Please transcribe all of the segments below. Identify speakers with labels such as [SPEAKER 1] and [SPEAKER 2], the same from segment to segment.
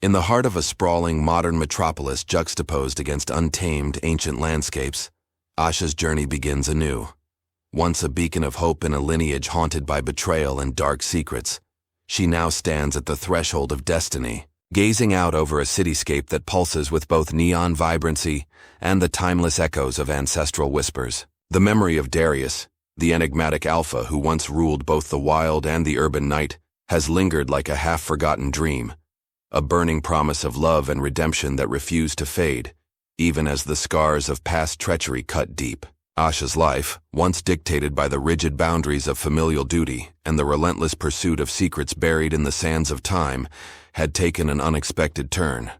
[SPEAKER 1] In the heart of a sprawling modern metropolis juxtaposed against untamed ancient landscapes, Asha's journey begins anew. Once a beacon of hope in a lineage haunted by betrayal and dark secrets, she now stands at the threshold of destiny, gazing out over a cityscape that pulses with both neon vibrancy and the timeless echoes of ancestral whispers. The memory of Darius, the enigmatic alpha who once ruled both the wild and the urban night, has lingered like a half-forgotten dream, a burning promise of love and redemption that refused to fade, even as the scars of past treachery cut deep. Asha's life, once dictated by the rigid boundaries of familial duty and the relentless pursuit of secrets buried in the sands of time, had taken an unexpected turn.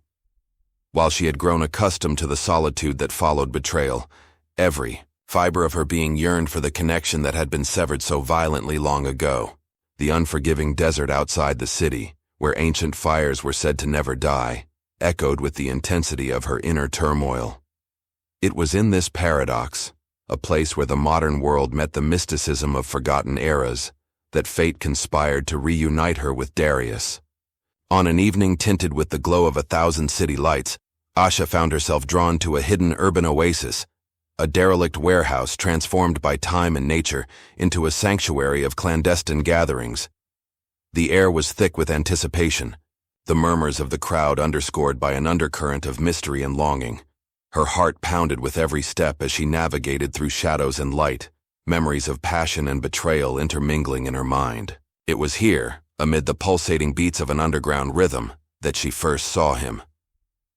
[SPEAKER 1] While she had grown accustomed to the solitude that followed betrayal, every fiber of her being yearned for the connection that had been severed so violently long ago. The unforgiving desert outside the city, where ancient fires were said to never die, echoed with the intensity of her inner turmoil. It was in this paradox, a place where the modern world met the mysticism of forgotten eras, that fate conspired to reunite her with Darius. On an evening tinted with the glow of 1,000 city lights, Asha found herself drawn to a hidden urban oasis, a derelict warehouse transformed by time and nature into a sanctuary of clandestine gatherings. The air was thick with anticipation, the murmurs of the crowd underscored by an undercurrent of mystery and longing. Her heart pounded with every step as she navigated through shadows and light, memories of passion and betrayal intermingling in her mind. It was here, amid the pulsating beats of an underground rhythm, that she first saw him.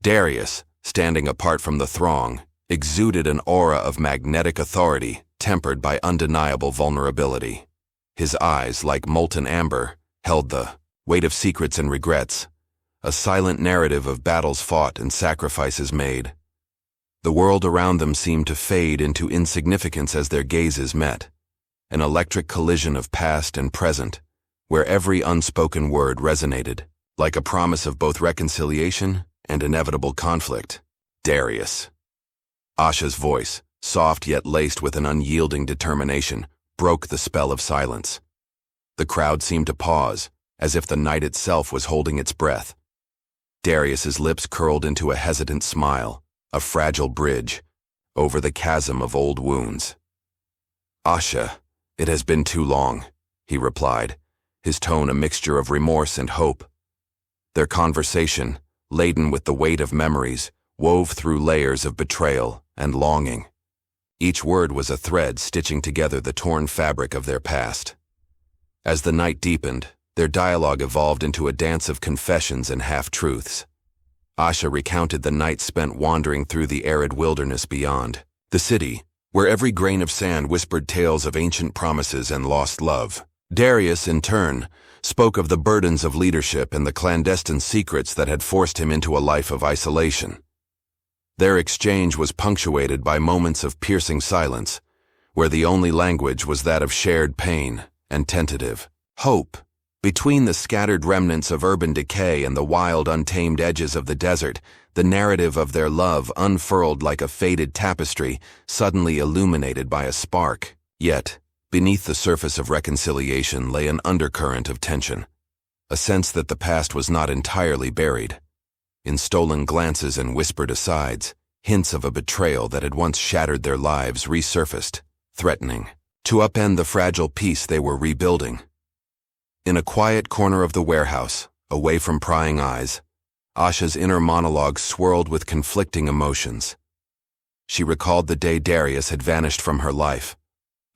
[SPEAKER 1] Darius, standing apart from the throng, exuded an aura of magnetic authority tempered by undeniable vulnerability. His eyes, like molten amber, held the weight of secrets and regrets, a silent narrative of battles fought and sacrifices made. The world around them seemed to fade into insignificance as their gazes met, an electric collision of past and present, where every unspoken word resonated, like a promise of both reconciliation and inevitable conflict. Darius. Asha's voice, soft yet laced with an unyielding determination, broke the spell of silence. The crowd seemed to pause, as if the night itself was holding its breath. Darius's lips curled into a hesitant smile, a fragile bridge, over the chasm of old wounds. "Asha, it has been too long," he replied, his tone a mixture of remorse and hope. Their conversation, laden with the weight of memories, wove through layers of betrayal and longing. Each word was a thread stitching together the torn fabric of their past. As the night deepened, their dialogue evolved into a dance of confessions and half-truths. Asha recounted the nights spent wandering through the arid wilderness beyond the city, where every grain of sand whispered tales of ancient promises and lost love. Darius, in turn, spoke of the burdens of leadership and the clandestine secrets that had forced him into a life of isolation. Their exchange was punctuated by moments of piercing silence, where the only language was that of shared pain and tentative hope. Between the scattered remnants of urban decay and the wild, untamed edges of the desert, the narrative of their love unfurled like a faded tapestry, suddenly illuminated by a spark. Yet, beneath the surface of reconciliation lay an undercurrent of tension, a sense that the past was not entirely buried. In stolen glances and whispered asides, hints of a betrayal that had once shattered their lives resurfaced, threatening to upend the fragile peace they were rebuilding. In a quiet corner of the warehouse, away from prying eyes, Asha's inner monologue swirled with conflicting emotions. She recalled the day Darius had vanished from her life,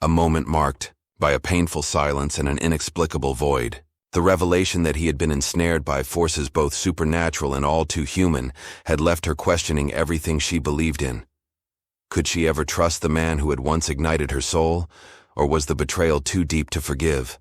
[SPEAKER 1] a moment marked by a painful silence and an inexplicable void. The revelation that he had been ensnared by forces both supernatural and all too human had left her questioning everything she believed in. Could she ever trust the man who had once ignited her soul, or was the betrayal too deep to forgive?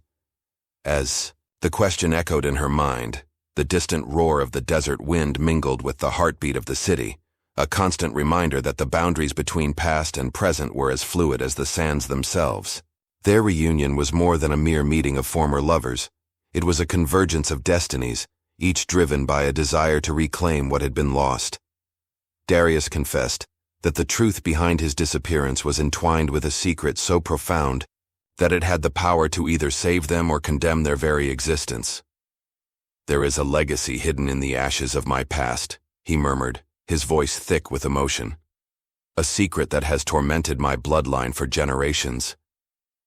[SPEAKER 1] As the question echoed in her mind, the distant roar of the desert wind mingled with the heartbeat of the city, a constant reminder that the boundaries between past and present were as fluid as the sands themselves. Their reunion was more than a mere meeting of former lovers. It was a convergence of destinies, each driven by a desire to reclaim what had been lost. Darius confessed that the truth behind his disappearance was entwined with a secret so profound that it had the power to either save them or condemn their very existence. "There is a legacy hidden in the ashes of my past," he murmured, his voice thick with emotion. "A secret that has tormented my bloodline for generations.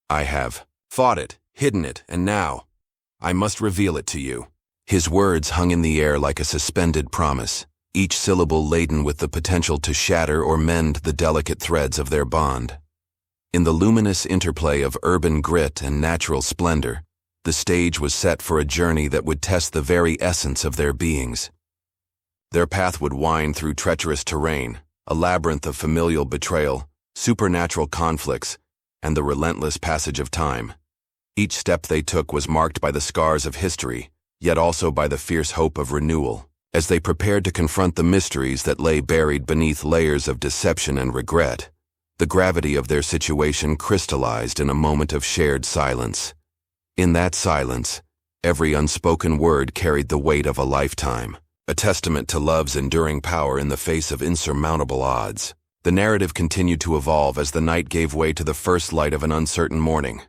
[SPEAKER 1] I have fought it, hidden it, and now I must reveal it to you." His words hung in the air like a suspended promise, each syllable laden with the potential to shatter or mend the delicate threads of their bond. In the luminous interplay of urban grit and natural splendor, the stage was set for a journey that would test the very essence of their beings. Their path would wind through treacherous terrain, a labyrinth of familial betrayal, supernatural conflicts, and the relentless passage of time. Each step they took was marked by the scars of history, yet also by the fierce hope of renewal, as they prepared to confront the mysteries that lay buried beneath layers of deception and regret. The gravity of their situation crystallized in a moment of shared silence. In that silence, every unspoken word carried the weight of a lifetime, a testament to love's enduring power in the face of insurmountable odds. The narrative continued to evolve as the night gave way to the first light of an uncertain morning.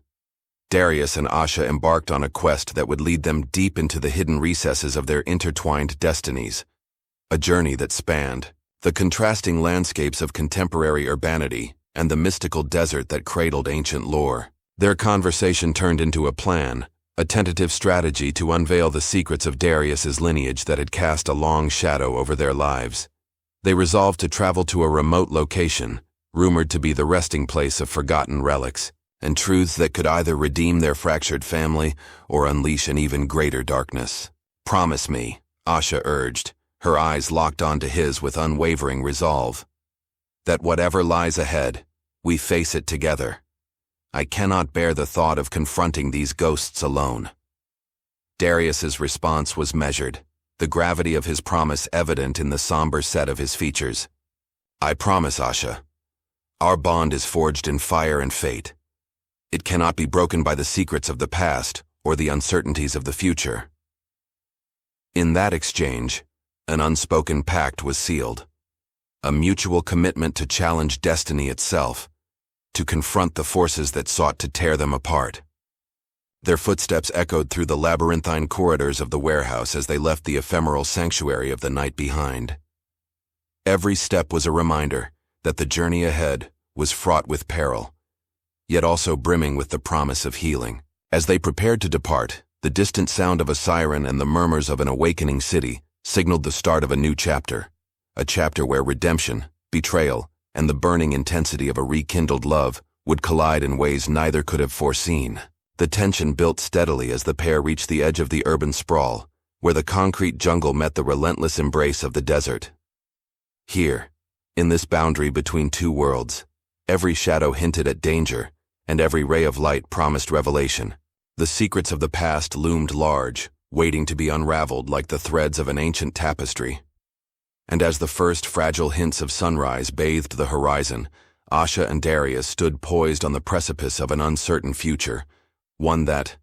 [SPEAKER 1] Darius and Asha embarked on a quest that would lead them deep into the hidden recesses of their intertwined destinies. A journey that spanned the contrasting landscapes of contemporary urbanity and the mystical desert that cradled ancient lore. Their conversation turned into a plan, a tentative strategy to unveil the secrets of Darius's lineage that had cast a long shadow over their lives. They resolved to travel to a remote location, rumored to be the resting place of forgotten relics, and truths that could either redeem their fractured family or unleash an even greater darkness. "Promise me," Asha urged, her eyes locked onto his with unwavering resolve, "that whatever lies ahead, we face it together. I cannot bear the thought of confronting these ghosts alone." Darius's response was measured, the gravity of his promise evident in the somber set of his features. "I promise, Asha. Our bond is forged in fire and fate. It cannot be broken by the secrets of the past or the uncertainties of the future." In that exchange, an unspoken pact was sealed, a mutual commitment to challenge destiny itself, to confront the forces that sought to tear them apart. Their footsteps echoed through the labyrinthine corridors of the warehouse as they left the ephemeral sanctuary of the night behind. Every step was a reminder that the journey ahead was fraught with peril, yet also brimming with the promise of healing. As they prepared to depart, the distant sound of a siren and the murmurs of an awakening city signaled the start of a new chapter, a chapter where redemption, betrayal, and the burning intensity of a rekindled love would collide in ways neither could have foreseen. The tension built steadily as the pair reached the edge of the urban sprawl, where the concrete jungle met the relentless embrace of the desert. Here, in this boundary between two worlds, every shadow hinted at danger, and every ray of light promised revelation. The secrets of the past loomed large, waiting to be unraveled like the threads of an ancient tapestry. And as the first fragile hints of sunrise bathed the horizon, Asha and Darius stood poised on the precipice of an uncertain future, one that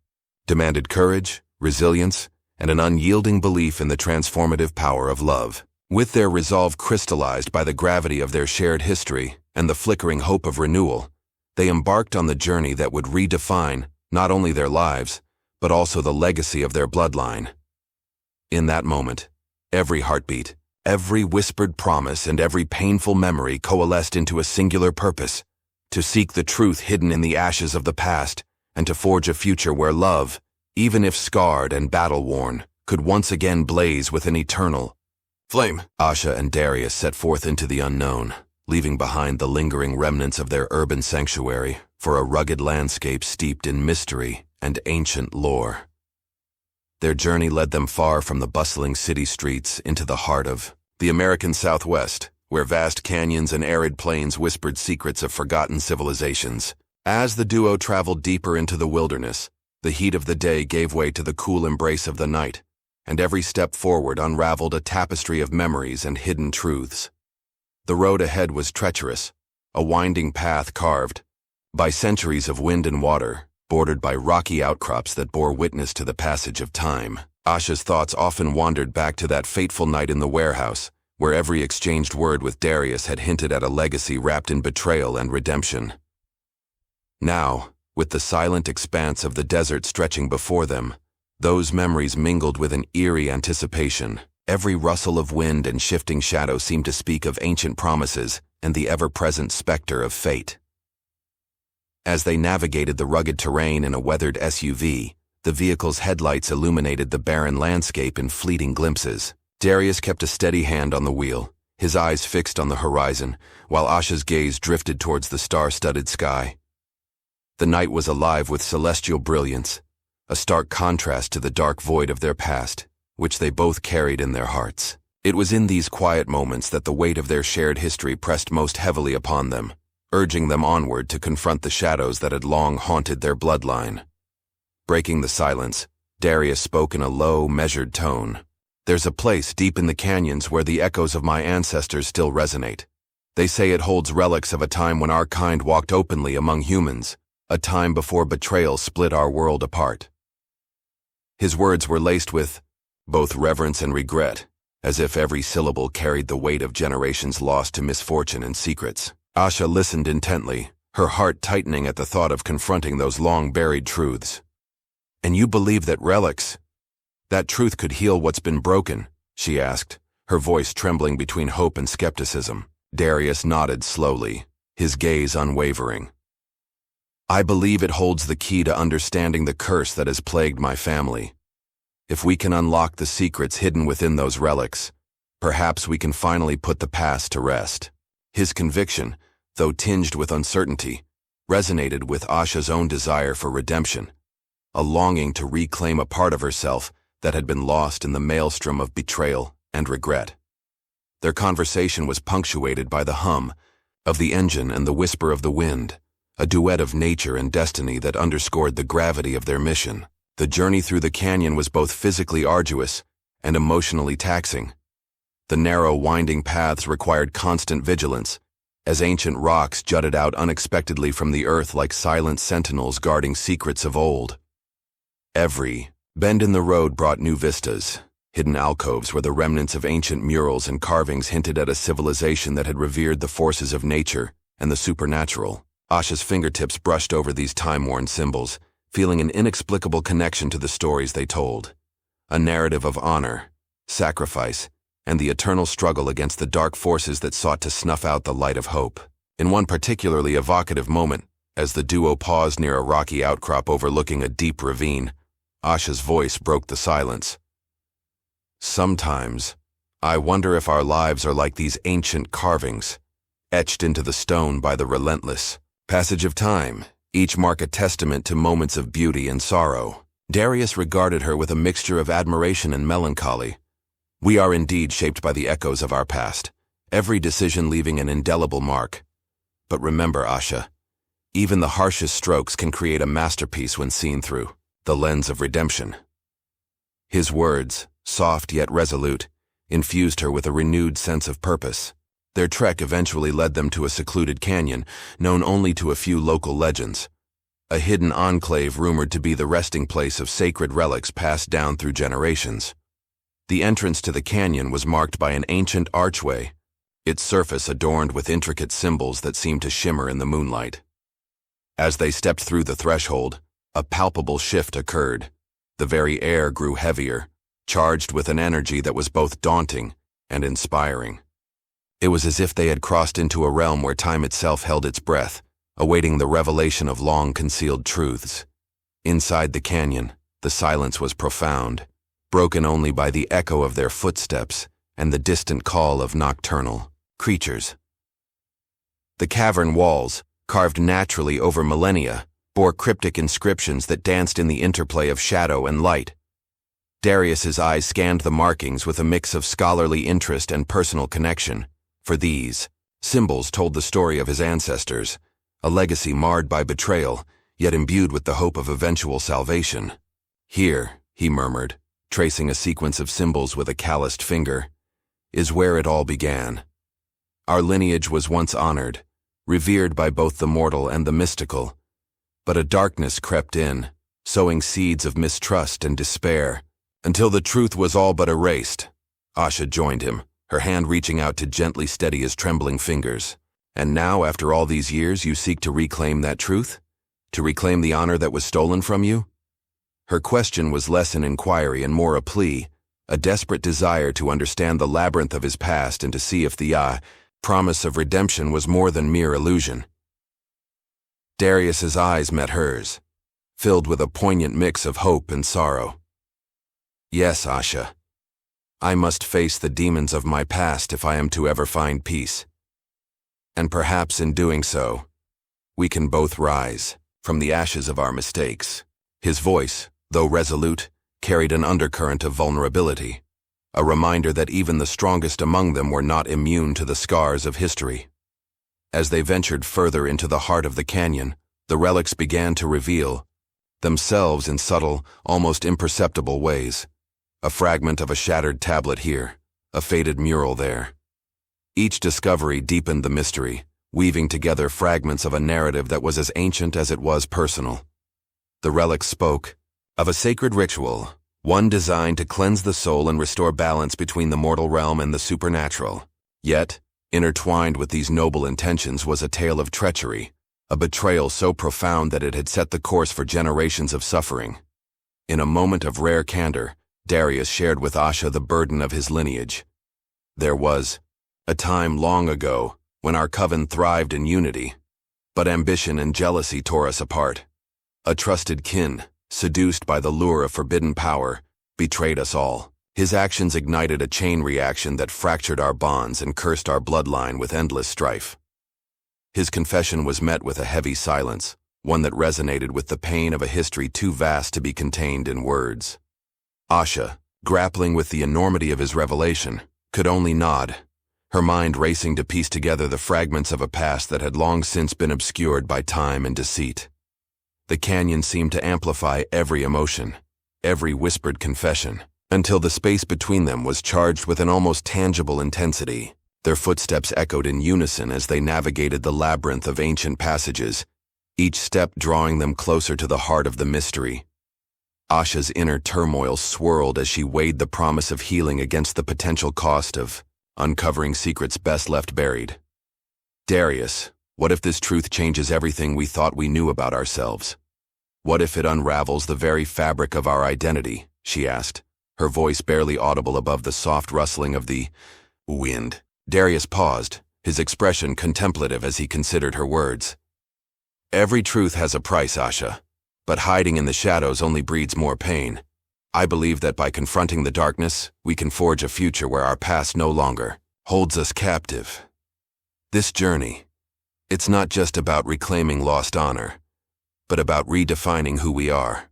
[SPEAKER 1] demanded courage, resilience, and an unyielding belief in the transformative power of love. With their resolve crystallized by the gravity of their shared history and the flickering hope of renewal, they embarked on the journey that would redefine not only their lives, but also the legacy of their bloodline. In that moment, every heartbeat, every whispered promise, and every painful memory coalesced into a singular purpose: to seek the truth hidden in the ashes of the past, and to forge a future where love, even if scarred and battle-worn, could once again blaze with an eternal flame. Asha and Darius set forth into the unknown, leaving behind the lingering remnants of their urban sanctuary for a rugged landscape steeped in mystery and ancient lore. Their journey led them far from the bustling city streets into the heart of the American Southwest, where vast canyons and arid plains whispered secrets of forgotten civilizations. As the duo traveled deeper into the wilderness, the heat of the day gave way to the cool embrace of the night, and every step forward unraveled a tapestry of memories and hidden truths. The road ahead was treacherous, a winding path carved by centuries of wind and water, bordered by rocky outcrops that bore witness to the passage of time. Asha's thoughts often wandered back to that fateful night in the warehouse, where every exchanged word with Darius had hinted at a legacy wrapped in betrayal and redemption. Now, with the silent expanse of the desert stretching before them, Those memories mingled with an eerie anticipation. Every rustle of wind and shifting shadow seemed to speak of ancient promises and the ever-present specter of fate. As they navigated the rugged terrain in a weathered SUV, the vehicle's headlights illuminated the barren landscape in fleeting glimpses. Darius kept a steady hand on the wheel, his eyes fixed on the horizon, while Asha's gaze drifted towards the star-studded sky. The night was alive with celestial brilliance, a stark contrast to the dark void of their past, which they both carried in their hearts. It was in these quiet moments that the weight of their shared history pressed most heavily upon them, urging them onward to confront the shadows that had long haunted their bloodline. Breaking the silence, Darius spoke in a low, measured tone. "There's a place deep in the canyons where the echoes of my ancestors still resonate. They say it holds relics of a time when our kind walked openly among humans, a time before betrayal split our world apart." His words were laced with both reverence and regret, as if every syllable carried the weight of generations lost to misfortune and secrets. Asha listened intently, her heart tightening at the thought of confronting those long-buried truths. "And you believe that relics, that truth could heal what's been broken?" she asked, her voice trembling between hope and skepticism. Darius nodded slowly, his gaze unwavering. "I believe it holds the key to understanding the curse that has plagued my family. If we can unlock the secrets hidden within those relics, perhaps we can finally put the past to rest." His conviction, though tinged with uncertainty, resonated with Asha's own desire for redemption, a longing to reclaim a part of herself that had been lost in the maelstrom of betrayal and regret. Their conversation was punctuated by the hum of the engine and the whisper of the wind, a duet of nature and destiny that underscored the gravity of their mission. The journey through the canyon was both physically arduous and emotionally taxing. The narrow, winding paths required constant vigilance, as ancient rocks jutted out unexpectedly from the earth like silent sentinels guarding secrets of old. Every bend in the road brought new vistas, hidden alcoves where the remnants of ancient murals and carvings hinted at a civilization that had revered the forces of nature and the supernatural. Asha's fingertips brushed over these time-worn symbols, feeling an inexplicable connection to the stories they told. A narrative of honor, sacrifice, and the eternal struggle against the dark forces that sought to snuff out the light of hope. In one particularly evocative moment, as the duo paused near a rocky outcrop overlooking a deep ravine, Asha's voice broke the silence. "Sometimes, I wonder if our lives are like these ancient carvings, etched into the stone by the relentless passage of time, each mark a testament to moments of beauty and sorrow." Darius regarded her with a mixture of admiration and melancholy. "We are indeed shaped by the echoes of our past, every decision leaving an indelible mark. But remember, Asha, even the harshest strokes can create a masterpiece when seen through the lens of redemption." His words, soft yet resolute, infused her with a renewed sense of purpose. Their trek eventually led them to a secluded canyon, known only to a few local legends, a hidden enclave rumored to be the resting place of sacred relics passed down through generations. The entrance to the canyon was marked by an ancient archway, its surface adorned with intricate symbols that seemed to shimmer in the moonlight. As they stepped through the threshold, a palpable shift occurred. The very air grew heavier, charged with an energy that was both daunting and inspiring. It was as if they had crossed into a realm where time itself held its breath, awaiting the revelation of long-concealed truths. Inside the canyon, the silence was profound, broken only by the echo of their footsteps and the distant call of nocturnal creatures. The cavern walls, carved naturally over millennia, bore cryptic inscriptions that danced in the interplay of shadow and light. Darius's eyes scanned the markings with a mix of scholarly interest and personal connection, for these symbols told the story of his ancestors, a legacy marred by betrayal, yet imbued with the hope of eventual salvation. "Here," he murmured, tracing a sequence of symbols with a calloused finger, "is where it all began. Our lineage was once honored, revered by both the mortal and the mystical, but a darkness crept in, sowing seeds of mistrust and despair, until the truth was all but erased." Asha joined him, her hand reaching out to gently steady his trembling fingers. "And now, after all these years, you seek to reclaim that truth? To reclaim the honor that was stolen from you?" Her question was less an inquiry and more a plea, a desperate desire to understand the labyrinth of his past and to see if the promise of redemption was more than mere illusion. Darius's eyes met hers, filled with a poignant mix of hope and sorrow. Yes, Asha. I must face the demons of my past if I am to ever find peace. And perhaps in doing so, we can both rise from the ashes of our mistakes. His voice, though resolute, carried an undercurrent of vulnerability, a reminder that even the strongest among them were not immune to the scars of history. As they ventured further into the heart of the canyon, the relics began to reveal themselves in subtle, almost imperceptible ways. A fragment of a shattered tablet here, a faded mural there. Each discovery deepened the mystery, weaving together fragments of a narrative that was as ancient as it was personal. The relics spoke of a sacred ritual, one designed to cleanse the soul and restore balance between the mortal realm and the supernatural. Yet, intertwined with these noble intentions was a tale of treachery, a betrayal so profound that it had set the course for generations of suffering. In a moment of rare candor, Darius shared with Asha the burden of his lineage. There was a time long ago when our coven thrived in unity, but ambition and jealousy tore us apart. A trusted kin, seduced by the lure of forbidden power, betrayed us all. His actions ignited a chain reaction that fractured our bonds and cursed our bloodline with endless strife. His confession was met with a heavy silence, one that resonated with the pain of a history too vast to be contained in words. Asha, grappling with the enormity of his revelation, could only nod, her mind racing to piece together the fragments of a past that had long since been obscured by time and deceit. The canyon seemed to amplify every emotion, every whispered confession, until the space between them was charged with an almost tangible intensity. Their footsteps echoed in unison as they navigated the labyrinth of ancient passages, each step drawing them closer to the heart of the mystery. Asha's inner turmoil swirled as she weighed the promise of healing against the potential cost of uncovering secrets best left buried. Darius, what if this truth changes everything we thought we knew about ourselves? What if it unravels the very fabric of our identity? She asked, her voice barely audible above the soft rustling of the wind. Darius paused, his expression contemplative as he considered her words. Every truth has a price, Asha, but hiding in the shadows only breeds more pain. I believe that by confronting the darkness, we can forge a future where our past no longer holds us captive. This journey, it's not just about reclaiming lost honor, but about redefining who we are.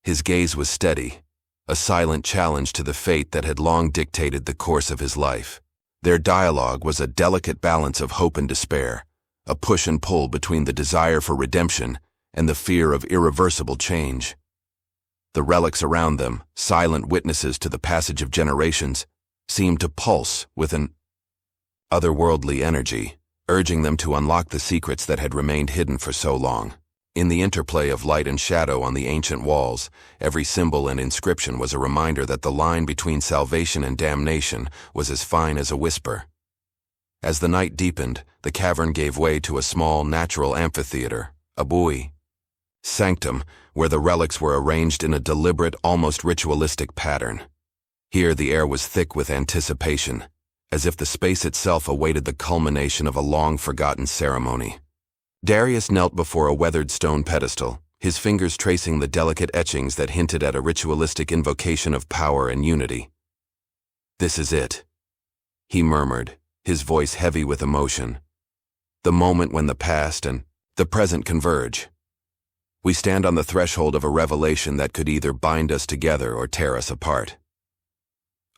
[SPEAKER 1] His gaze was steady, a silent challenge to the fate that had long dictated the course of his life. Their dialogue was a delicate balance of hope and despair, a push and pull between the desire for redemption and the fear of irreversible change. The relics around them, silent witnesses to the passage of generations, seemed to pulse with an otherworldly energy, urging them to unlock the secrets that had remained hidden for so long. In the interplay of light and shadow on the ancient walls, every symbol and inscription was a reminder that the line between salvation and damnation was as fine as a whisper. As the night deepened, the cavern gave way to a small, natural amphitheater, a buoy sanctum, where the relics were arranged in a deliberate, almost ritualistic pattern. Here the air was thick with anticipation, as if the space itself awaited the culmination of a long-forgotten ceremony. Darius knelt before a weathered stone pedestal, his fingers tracing the delicate etchings that hinted at a ritualistic invocation of power and unity. "This is it," he murmured, his voice heavy with emotion. "The moment when the past and the present converge. We stand on the threshold of a revelation that could either bind us together or tear us apart."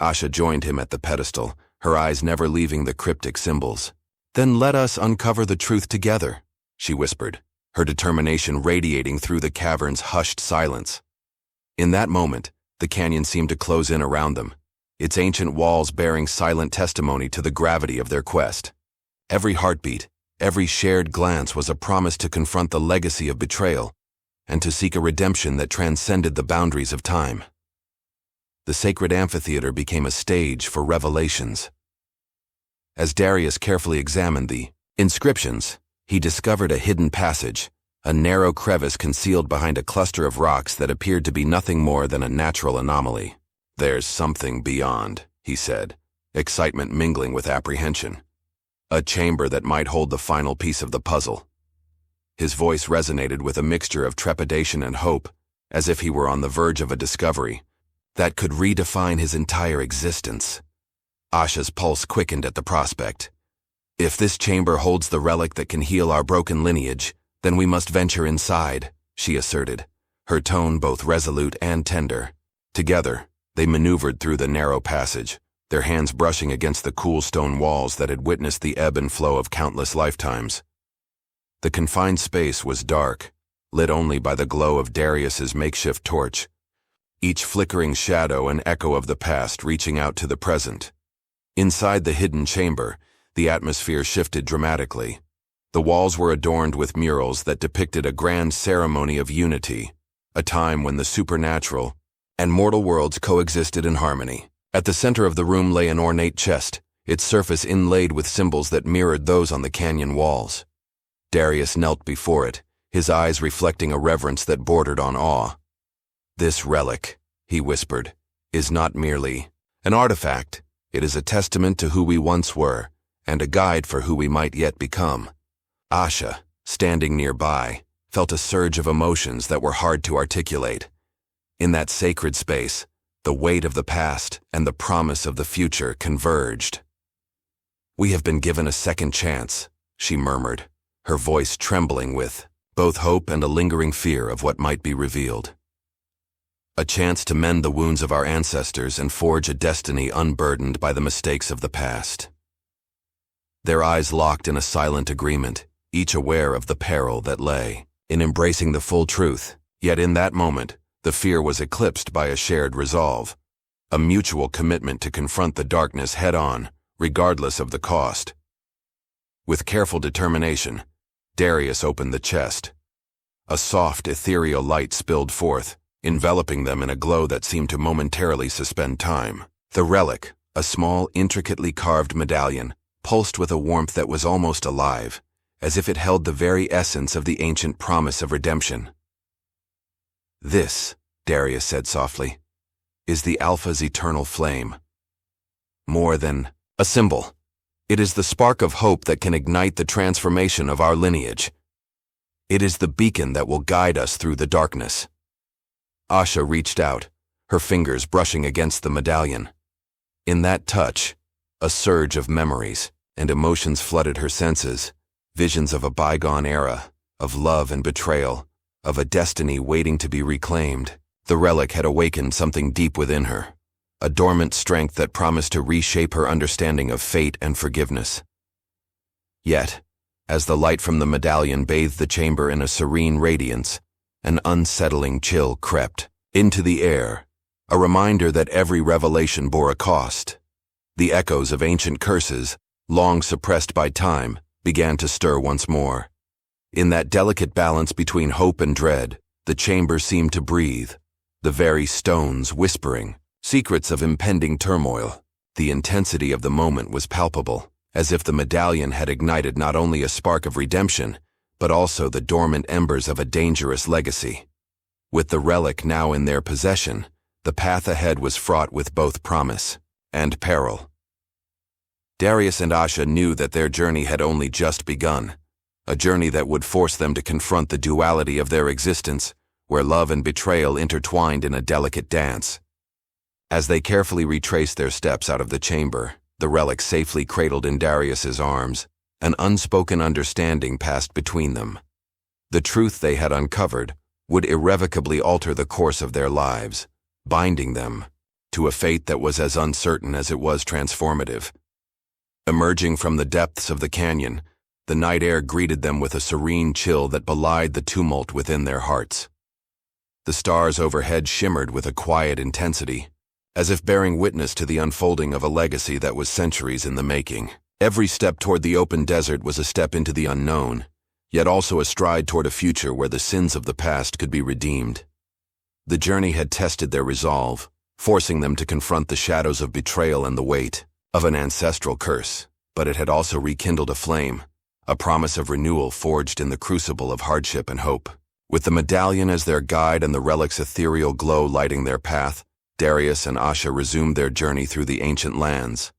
[SPEAKER 1] Asha joined him at the pedestal, her eyes never leaving the cryptic symbols. "Then let us uncover the truth together," she whispered, her determination radiating through the cavern's hushed silence. In that moment, the canyon seemed to close in around them, its ancient walls bearing silent testimony to the gravity of their quest. Every heartbeat, every shared glance was a promise to confront the legacy of betrayal and to seek a redemption that transcended the boundaries of time. The sacred amphitheater became a stage for revelations. As Darius carefully examined the inscriptions, he discovered a hidden passage, a narrow crevice concealed behind a cluster of rocks that appeared to be nothing more than a natural anomaly. "There's something beyond," he said, excitement mingling with apprehension. "A chamber that might hold the final piece of the puzzle." His voice resonated with a mixture of trepidation and hope, as if he were on the verge of a discovery that could redefine his entire existence. Asha's pulse quickened at the prospect. "If this chamber holds the relic that can heal our broken lineage, then we must venture inside," she asserted, her tone both resolute and tender. Together, they maneuvered through the narrow passage, their hands brushing against the cool stone walls that had witnessed the ebb and flow of countless lifetimes. The confined space was dark, lit only by the glow of Darius's makeshift torch, each flickering shadow an echo of the past reaching out to the present. Inside the hidden chamber, the atmosphere shifted dramatically. The walls were adorned with murals that depicted a grand ceremony of unity, a time when the supernatural and mortal worlds coexisted in harmony. At the center of the room lay an ornate chest, its surface inlaid with symbols that mirrored those on the canyon walls. Darius knelt before it, his eyes reflecting a reverence that bordered on awe. "This relic," he whispered, "is not merely an artifact. It is a testament to who we once were, and a guide for who we might yet become." Asha, standing nearby, felt a surge of emotions that were hard to articulate. In that sacred space, the weight of the past and the promise of the future converged. "We have been given a second chance," she murmured, her voice trembling with both hope and a lingering fear of what might be revealed. "A chance to mend the wounds of our ancestors and forge a destiny unburdened by the mistakes of the past." Their eyes locked in a silent agreement, each aware of the peril that lay in embracing the full truth. Yet in that moment, the fear was eclipsed by a shared resolve, a mutual commitment to confront the darkness head-on, regardless of the cost. With careful determination, Darius opened the chest. A soft, ethereal light spilled forth, enveloping them in a glow that seemed to momentarily suspend time. The relic, a small, intricately carved medallion, pulsed with a warmth that was almost alive, as if it held the very essence of the ancient promise of redemption. "This," Darius said softly, "is the Alpha's eternal flame. More than a symbol. It is the spark of hope that can ignite the transformation of our lineage. It is the beacon that will guide us through the darkness." Asha reached out, her fingers brushing against the medallion. In that touch, a surge of memories and emotions flooded her senses, visions of a bygone era, of love and betrayal, of a destiny waiting to be reclaimed. The relic had awakened something deep within her, a dormant strength that promised to reshape her understanding of fate and forgiveness. Yet, as the light from the medallion bathed the chamber in a serene radiance, an unsettling chill crept into the air, a reminder that every revelation bore a cost. The echoes of ancient curses, long suppressed by time, began to stir once more. In that delicate balance between hope and dread, the chamber seemed to breathe, the very stones whispering secrets of impending turmoil. The intensity of the moment was palpable, as if the medallion had ignited not only a spark of redemption, but also the dormant embers of a dangerous legacy. With the relic now in their possession, the path ahead was fraught with both promise and peril. Darius and Asha knew that their journey had only just begun, a journey that would force them to confront the duality of their existence, where love and betrayal intertwined in a delicate dance. As they carefully retraced their steps out of the chamber, the relic safely cradled in Darius's arms, an unspoken understanding passed between them. The truth they had uncovered would irrevocably alter the course of their lives, binding them to a fate that was as uncertain as it was transformative. Emerging from the depths of the canyon, the night air greeted them with a serene chill that belied the tumult within their hearts. The stars overhead shimmered with a quiet intensity, as if bearing witness to the unfolding of a legacy that was centuries in the making. Every step toward the open desert was a step into the unknown, yet also a stride toward a future where the sins of the past could be redeemed. The journey had tested their resolve, forcing them to confront the shadows of betrayal and the weight of an ancestral curse, but it had also rekindled a flame, a promise of renewal forged in the crucible of hardship and hope. With the medallion as their guide and the relic's ethereal glow lighting their path, Darius and Asha resumed their journey through the ancient lands.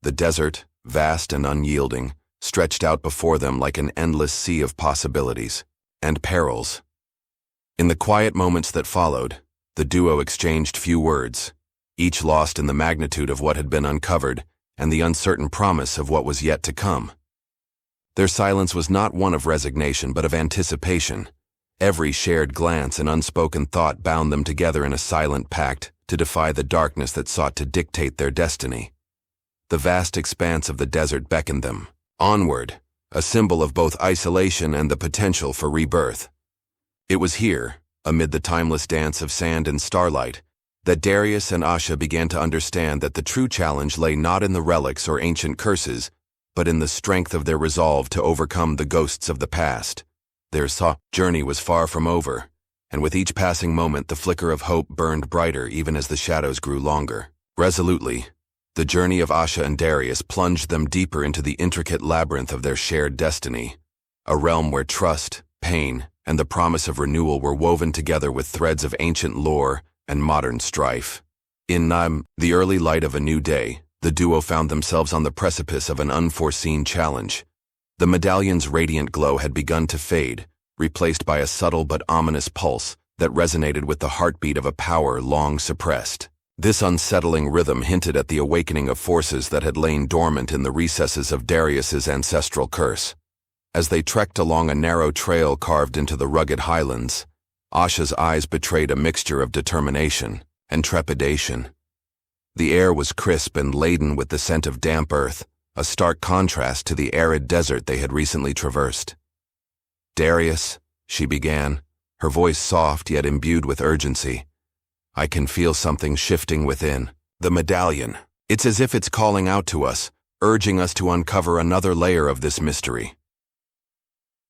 [SPEAKER 1] The desert, vast and unyielding, stretched out before them like an endless sea of possibilities and perils. In the quiet moments that followed, the duo exchanged few words, each lost in the magnitude of what had been uncovered and the uncertain promise of what was yet to come. Their silence was not one of resignation but of anticipation. Every shared glance and unspoken thought bound them together in a silent pact to defy the darkness that sought to dictate their destiny. The vast expanse of the desert beckoned them onward, a symbol of both isolation and the potential for rebirth. It was here, amid the timeless dance of sand and starlight, that Darius and Asha began to understand that the true challenge lay not in the relics or ancient curses, but in the strength of their resolve to overcome the ghosts of the past. Their journey was far from over, and with each passing moment the flicker of hope burned brighter even as the shadows grew longer. Resolutely, the journey of Asha and Darius plunged them deeper into the intricate labyrinth of their shared destiny, a realm where trust, pain, and the promise of renewal were woven together with threads of ancient lore and modern strife. In the early light of a new day, the duo found themselves on the precipice of an unforeseen challenge. The medallion's radiant glow had begun to fade, replaced by a subtle but ominous pulse that resonated with the heartbeat of a power long suppressed. This unsettling rhythm hinted at the awakening of forces that had lain dormant in the recesses of Darius's ancestral curse. As they trekked along a narrow trail carved into the rugged highlands, Asha's eyes betrayed a mixture of determination and trepidation. The air was crisp and laden with the scent of damp earth, a stark contrast to the arid desert they had recently traversed. "Darius," she began, her voice soft yet imbued with urgency. "I can feel something shifting within. The medallion. It's as if it's calling out to us, urging us to uncover another layer of this mystery."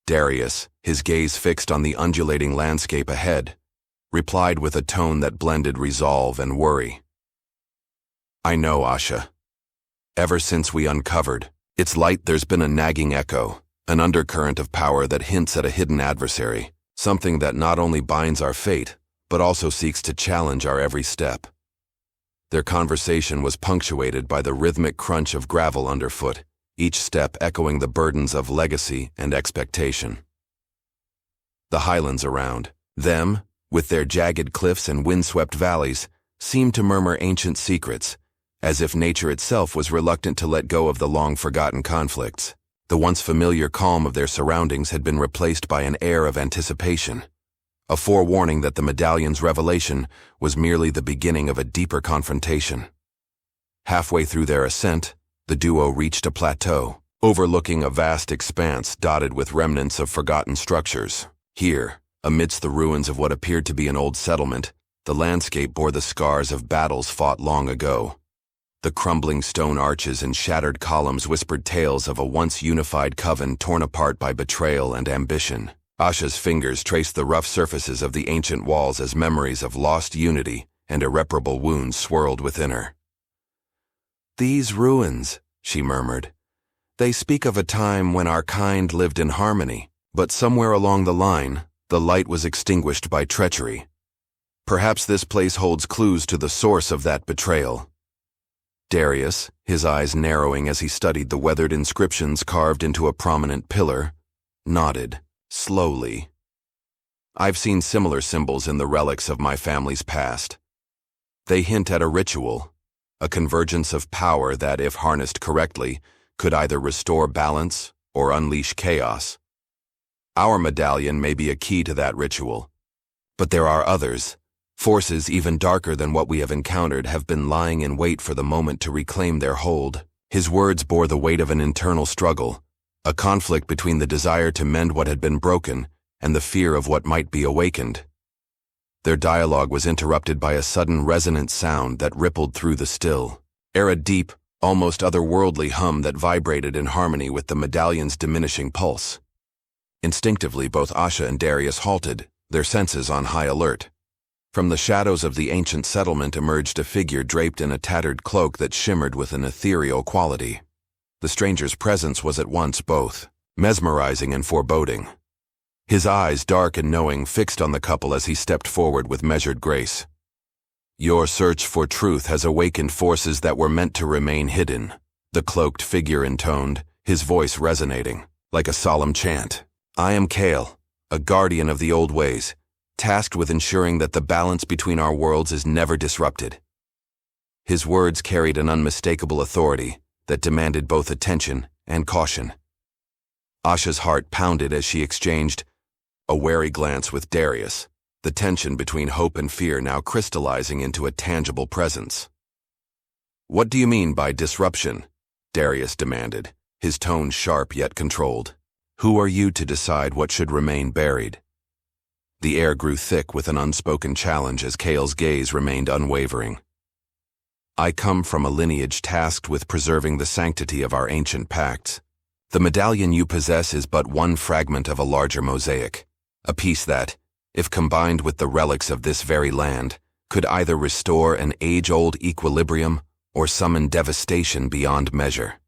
[SPEAKER 1] Darius, his gaze fixed on the undulating landscape ahead, replied with a tone that blended resolve and worry. "I know, Asha. Ever since we uncovered its light, there's been a nagging echo, an undercurrent of power that hints at a hidden adversary, something that not only binds our fate, but also seeks to challenge our every step." Their conversation was punctuated by the rhythmic crunch of gravel underfoot, each step echoing the burdens of legacy and expectation. The highlands around them, with their jagged cliffs and windswept valleys, seemed to murmur ancient secrets, as if nature itself was reluctant to let go of the long-forgotten conflicts. The once familiar calm of their surroundings had been replaced by an air of anticipation, a forewarning that the medallion's revelation was merely the beginning of a deeper confrontation. Halfway through their ascent, the duo reached a plateau, overlooking a vast expanse dotted with remnants of forgotten structures. Here, amidst the ruins of what appeared to be an old settlement, the landscape bore the scars of battles fought long ago. The crumbling stone arches and shattered columns whispered tales of a once unified coven torn apart by betrayal and ambition. Asha's fingers traced the rough surfaces of the ancient walls as memories of lost unity and irreparable wounds swirled within her. "These ruins," she murmured. "They speak of a time when our kind lived in harmony, but somewhere along the line, the light was extinguished by treachery. Perhaps this place holds clues to the source of that betrayal." Darius, his eyes narrowing as he studied the weathered inscriptions carved into a prominent pillar, nodded, slowly. "I've seen similar symbols in the relics of my family's past. They hint at a ritual, a convergence of power that, if harnessed correctly, could either restore balance or unleash chaos. Our medallion may be a key to that ritual, but there are others. Forces even darker than what we have encountered have been lying in wait for the moment to reclaim their hold." His words bore the weight of an internal struggle, a conflict between the desire to mend what had been broken and the fear of what might be awakened. Their dialogue was interrupted by a sudden resonant sound that rippled through the still air, a deep, almost otherworldly hum that vibrated in harmony with the medallion's diminishing pulse. Instinctively, both Asha and Darius halted, their senses on high alert. From the shadows of the ancient settlement emerged a figure draped in a tattered cloak that shimmered with an ethereal quality. The stranger's presence was at once both mesmerizing and foreboding. His eyes, dark and knowing, fixed on the couple as he stepped forward with measured grace. "Your search for truth has awakened forces that were meant to remain hidden," the cloaked figure intoned, his voice resonating, like a solemn chant. "I am Kale, a guardian of the old ways, tasked with ensuring that the balance between our worlds is never disrupted." His words carried an unmistakable authority that demanded both attention and caution. Asha's heart pounded as she exchanged a wary glance with Darius, the tension between hope and fear now crystallizing into a tangible presence. "What do you mean by disruption?" Darius demanded, his tone sharp yet controlled. "Who are you to decide what should remain buried?" The air grew thick with an unspoken challenge as Kale's gaze remained unwavering. "I come from a lineage tasked with preserving the sanctity of our ancient pacts. The medallion you possess is but one fragment of a larger mosaic, a piece that, if combined with the relics of this very land, could either restore an age-old equilibrium or summon devastation beyond measure."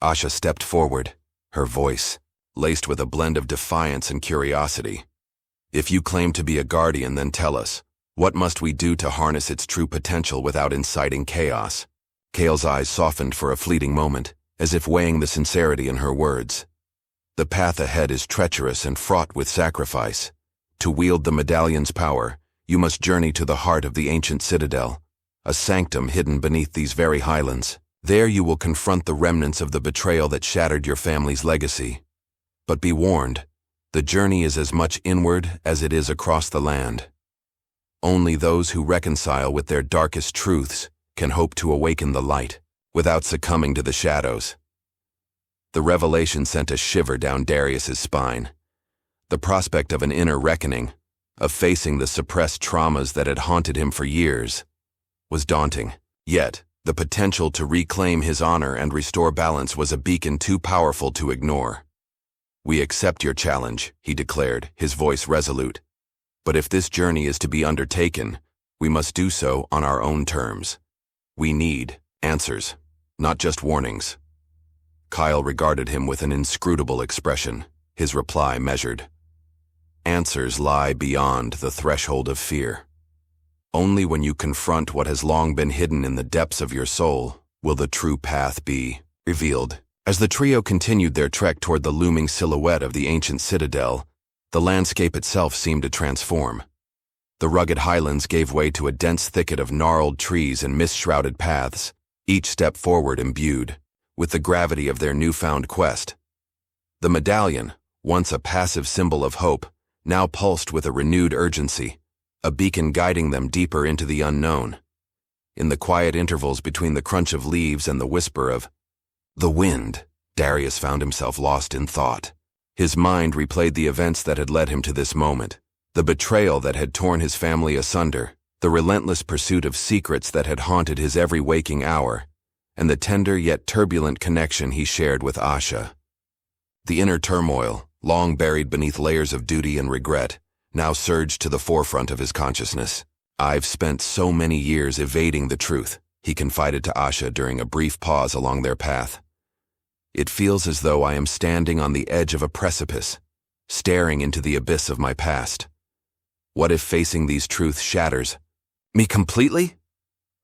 [SPEAKER 1] Asha stepped forward, her voice laced with a blend of defiance and curiosity. "If you claim to be a guardian, then tell us, what must we do to harness its true potential without inciting chaos?" Kale's eyes softened for a fleeting moment, as if weighing the sincerity in her words. "The path ahead is treacherous and fraught with sacrifice. To wield the medallion's power, you must journey to the heart of the ancient citadel, a sanctum hidden beneath these very highlands. There you will confront the remnants of the betrayal that shattered your family's legacy. But be warned, the journey is as much inward as it is across the land. Only those who reconcile with their darkest truths can hope to awaken the light, without succumbing to the shadows." The revelation sent a shiver down Darius's spine. The prospect of an inner reckoning, of facing the suppressed traumas that had haunted him for years, was daunting. Yet, the potential to reclaim his honor and restore balance was a beacon too powerful to ignore. "We accept your challenge," he declared, his voice resolute. "But if this journey is to be undertaken, we must do so on our own terms. We need answers, not just warnings." Kyle regarded him with an inscrutable expression, his reply measured. "Answers lie beyond the threshold of fear. Only when you confront what has long been hidden in the depths of your soul will the true path be revealed." As the trio continued their trek toward the looming silhouette of the ancient citadel, the landscape itself seemed to transform. The rugged highlands gave way to a dense thicket of gnarled trees and mist-shrouded paths, each step forward imbued with the gravity of their newfound quest. The medallion, once a passive symbol of hope, now pulsed with a renewed urgency, a beacon guiding them deeper into the unknown. In the quiet intervals between the crunch of leaves and the whisper of the wind, Darius found himself lost in thought. His mind replayed the events that had led him to this moment, the betrayal that had torn his family asunder, the relentless pursuit of secrets that had haunted his every waking hour, and the tender yet turbulent connection he shared with Asha. The inner turmoil, long buried beneath layers of duty and regret, now surged to the forefront of his consciousness. "I've spent so many years evading the truth," he confided to Asha during a brief pause along their path. "It feels as though I am standing on the edge of a precipice, staring into the abyss of my past. What if facing these truths shatters me completely?"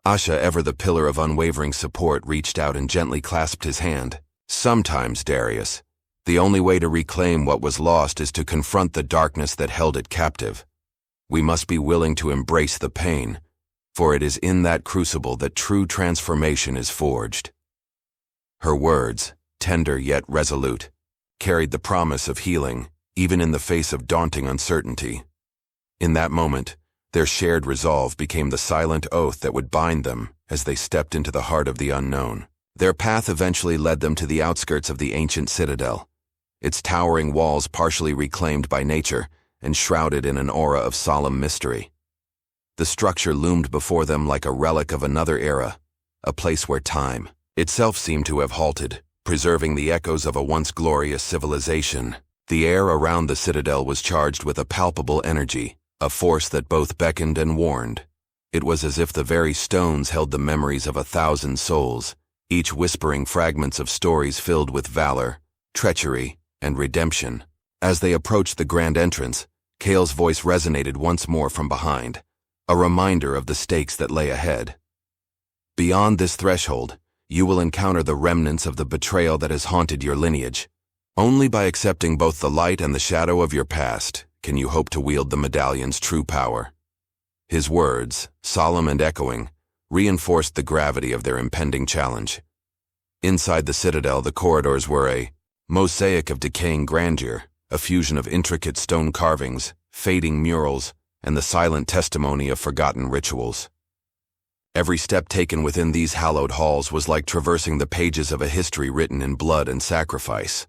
[SPEAKER 1] Asha, ever the pillar of unwavering support, reached out and gently clasped his hand. "Sometimes, Darius, the only way to reclaim what was lost is to confront the darkness that held it captive. We must be willing to embrace the pain, for it is in that crucible that true transformation is forged." Her words, tender yet resolute, carried the promise of healing, even in the face of daunting uncertainty. In that moment, their shared resolve became the silent oath that would bind them as they stepped into the heart of the unknown. Their path eventually led them to the outskirts of the ancient citadel, its towering walls partially reclaimed by nature and shrouded in an aura of solemn mystery. The structure loomed before them like a relic of another era, a place where time itself seemed to have halted, preserving the echoes of a once glorious civilization. The air around the citadel was charged with a palpable energy, a force that both beckoned and warned. It was as if the very stones held the memories of 1,000 souls, each whispering fragments of stories filled with valor, treachery, and redemption. As they approached the grand entrance, Kale's voice resonated once more from behind, a reminder of the stakes that lay ahead. Beyond this threshold, you will encounter the remnants of the betrayal that has haunted your lineage. Only by accepting both the light and the shadow of your past can you hope to wield the medallion's true power. His words, solemn and echoing, reinforced the gravity of their impending challenge. Inside the citadel, the corridors were a mosaic of decaying grandeur, a fusion of intricate stone carvings, fading murals, and the silent testimony of forgotten rituals. Every step taken within these hallowed halls was like traversing the pages of a history written in blood and sacrifice.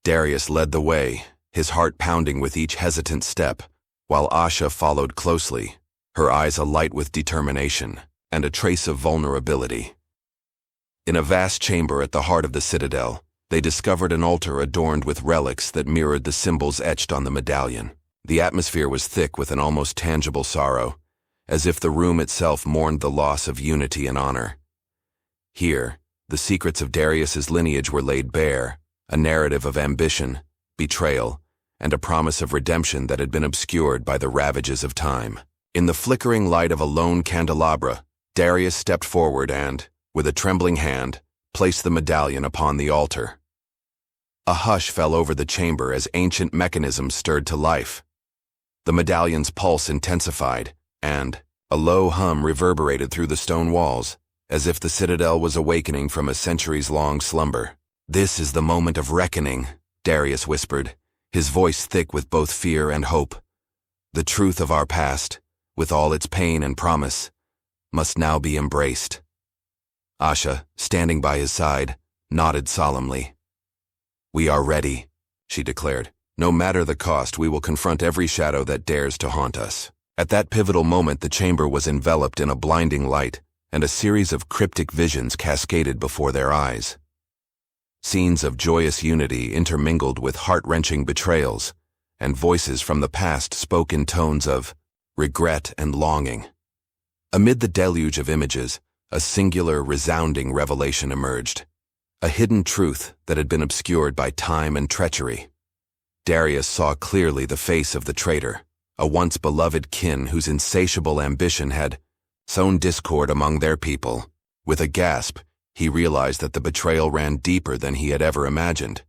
[SPEAKER 1] Darius led the way, his heart pounding with each hesitant step, while Asha followed closely, her eyes alight with determination and a trace of vulnerability. In a vast chamber at the heart of the citadel, they discovered an altar adorned with relics that mirrored the symbols etched on the medallion. The atmosphere was thick with an almost tangible sorrow, as if the room itself mourned the loss of unity and honor. Here, the secrets of Darius's lineage were laid bare, a narrative of ambition, betrayal, and a promise of redemption that had been obscured by the ravages of time. In the flickering light of a lone candelabra, Darius stepped forward and, with a trembling hand, placed the medallion upon the altar. A hush fell over the chamber as ancient mechanisms stirred to life. The medallion's pulse intensified, and a low hum reverberated through the stone walls, as if the citadel was awakening from a centuries-long slumber. "This is the moment of reckoning," Darius whispered, his voice thick with both fear and hope. "The truth of our past, with all its pain and promise, must now be embraced." Asha, standing by his side, nodded solemnly. "We are ready," she declared. "No matter the cost, we will confront every shadow that dares to haunt us." At that pivotal moment, the chamber was enveloped in a blinding light, and a series of cryptic visions cascaded before their eyes. Scenes of joyous unity intermingled with heart-wrenching betrayals, and voices from the past spoke in tones of regret and longing. Amid the deluge of images, a singular, resounding revelation emerged, a hidden truth that had been obscured by time and treachery. Darius saw clearly the face of the traitor, a once beloved kin whose insatiable ambition had sown discord among their people. With a gasp, he realized that the betrayal ran deeper than he had ever imagined.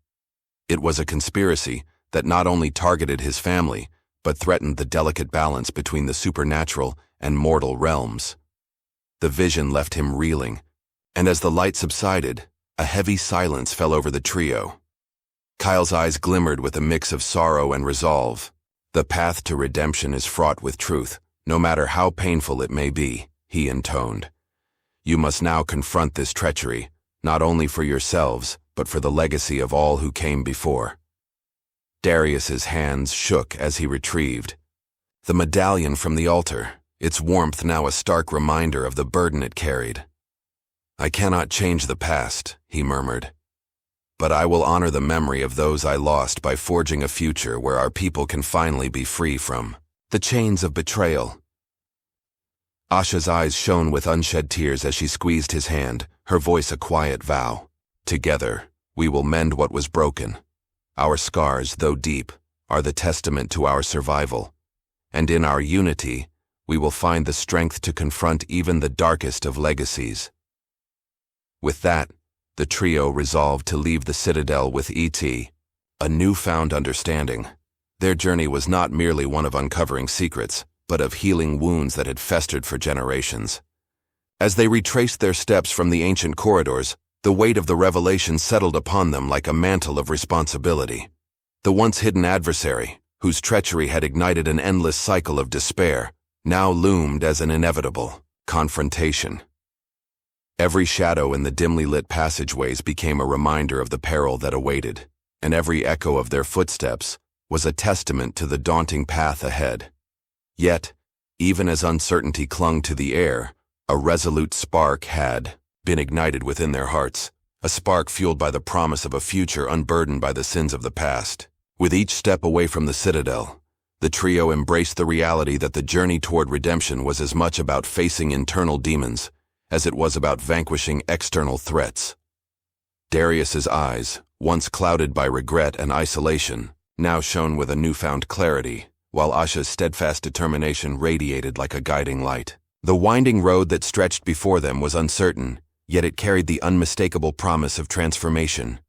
[SPEAKER 1] It was a conspiracy that not only targeted his family, but threatened the delicate balance between the supernatural and mortal realms. The vision left him reeling, and as the light subsided, a heavy silence fell over the trio. Kyle's eyes glimmered with a mix of sorrow and resolve. "The path to redemption is fraught with truth, no matter how painful it may be," he intoned. "You must now confront this treachery, not only for yourselves, but for the legacy of all who came before." Darius's hands shook as he retrieved the medallion from the altar, its warmth now a stark reminder of the burden it carried. "I cannot change the past," he murmured, "but I will honor the memory of those I lost by forging a future where our people can finally be free from the chains of betrayal." Asha's eyes shone with unshed tears as she squeezed his hand, her voice a quiet vow. "Together, we will mend what was broken. Our scars, though deep, are the testament to our survival, and in our unity, we will find the strength to confront even the darkest of legacies." With that, the trio resolved to leave the citadel with a newfound understanding. Their journey was not merely one of uncovering secrets, but of healing wounds that had festered for generations. As they retraced their steps from the ancient corridors, the weight of the revelation settled upon them like a mantle of responsibility. The once hidden adversary, whose treachery had ignited an endless cycle of despair, now loomed as an inevitable confrontation. Every shadow in the dimly lit passageways became a reminder of the peril that awaited, and every echo of their footsteps was a testament to the daunting path ahead. Yet, even as uncertainty clung to the air, a resolute spark had been ignited within their hearts, a spark fueled by the promise of a future unburdened by the sins of the past. With each step away from the citadel, the trio embraced the reality that the journey toward redemption was as much about facing internal demons as it was about vanquishing external threats. Darius's eyes, once clouded by regret and isolation, now shone with a newfound clarity, while Asha's steadfast determination radiated like a guiding light. The winding road that stretched before them was uncertain, yet it carried the unmistakable promise of transformation.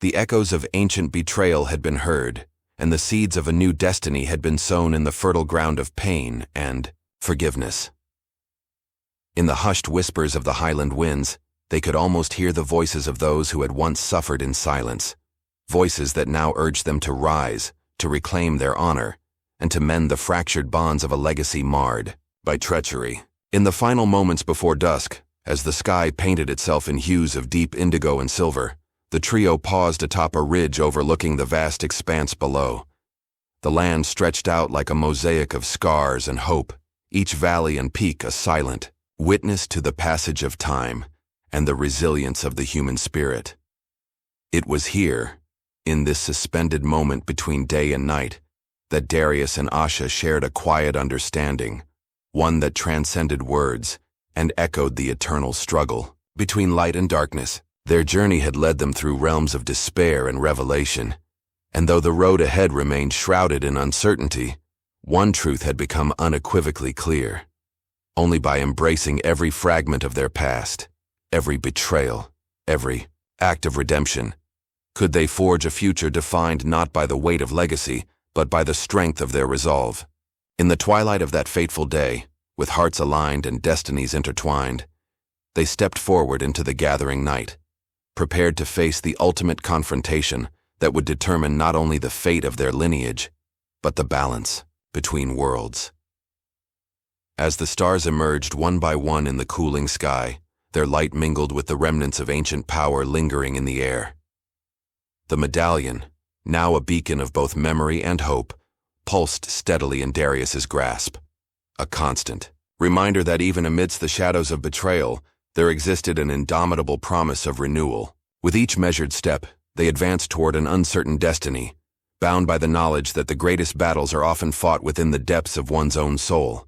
[SPEAKER 1] The echoes of ancient betrayal had been heard, and the seeds of a new destiny had been sown in the fertile ground of pain and forgiveness. In the hushed whispers of the highland winds, they could almost hear the voices of those who had once suffered in silence, voices that now urged them to rise, to reclaim their honor, and to mend the fractured bonds of a legacy marred by treachery. In the final moments before dusk, as the sky painted itself in hues of deep indigo and silver, the trio paused atop a ridge overlooking the vast expanse below. The land stretched out like a mosaic of scars and hope, each valley and peak a silent witness to the passage of time and the resilience of the human spirit. It was here, in this suspended moment between day and night, that Darius and Asha shared a quiet understanding, one that transcended words and echoed the eternal struggle between light and darkness. Their journey had led them through realms of despair and revelation, and though the road ahead remained shrouded in uncertainty, one truth had become unequivocally clear. Only by embracing every fragment of their past, every betrayal, every act of redemption, could they forge a future defined not by the weight of legacy, but by the strength of their resolve. In the twilight of that fateful day, with hearts aligned and destinies intertwined, they stepped forward into the gathering night, prepared to face the ultimate confrontation that would determine not only the fate of their lineage, but the balance between worlds. As the stars emerged one by one in the cooling sky, their light mingled with the remnants of ancient power lingering in the air. The medallion, now a beacon of both memory and hope, pulsed steadily in Darius's grasp, a constant reminder that even amidst the shadows of betrayal, there existed an indomitable promise of renewal. With each measured step, they advanced toward an uncertain destiny, bound by the knowledge that the greatest battles are often fought within the depths of one's own soul.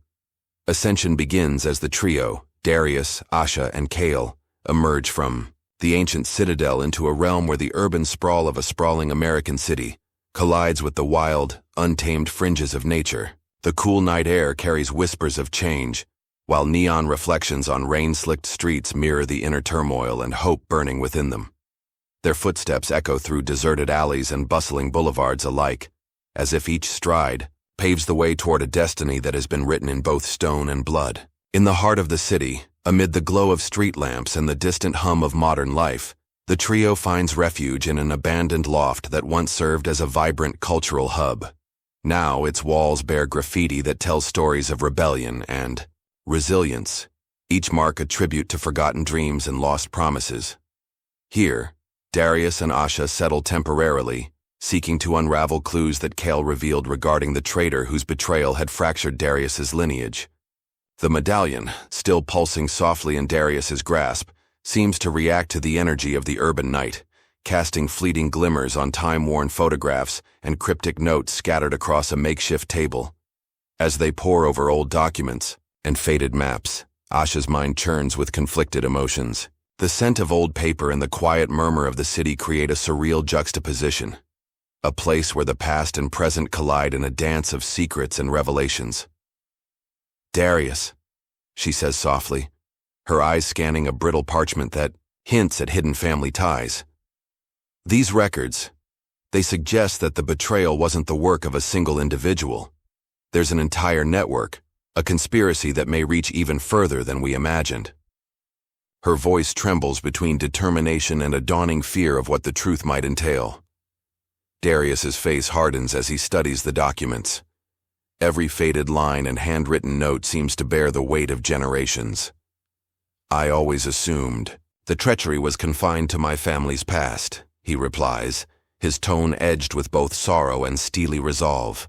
[SPEAKER 1] Ascension begins as the trio, Darius, Asha, and Kale, emerge from the ancient citadel into a realm where the urban sprawl of a sprawling American city collides with the wild, untamed fringes of nature. The cool night air carries whispers of change, while neon reflections on rain-slicked streets mirror the inner turmoil and hope burning within them. Their footsteps echo through deserted alleys and bustling boulevards alike, as if each stride paves the way toward a destiny that has been written in both stone and blood. In the heart of the city, amid the glow of street lamps and the distant hum of modern life, the trio finds refuge in an abandoned loft that once served as a vibrant cultural hub. Now its walls bear graffiti that tells stories of rebellion and resilience, each mark a tribute to forgotten dreams and lost promises. Here, Darius and Asha settled temporarily, seeking to unravel clues that Kale revealed regarding the traitor whose betrayal had fractured Darius's lineage. The medallion, still pulsing softly in Darius's grasp, seems to react to the energy of the urban night, casting fleeting glimmers on time-worn photographs and cryptic notes scattered across a makeshift table. As they pore over old documents and faded maps, Asha's mind churns with conflicted emotions. The scent of old paper and the quiet murmur of the city create a surreal juxtaposition, a place where the past and present collide in a dance of secrets and revelations. "Darius," she says softly, her eyes scanning a brittle parchment that hints at hidden family ties. "These records, they suggest that the betrayal wasn't the work of a single individual. There's an entire network, a conspiracy that may reach even further than we imagined." Her voice trembles between determination and a dawning fear of what the truth might entail. Darius's face hardens as he studies the documents. Every faded line and handwritten note seems to bear the weight of generations. "I always assumed the treachery was confined to my family's past," he replies, his tone edged with both sorrow and steely resolve.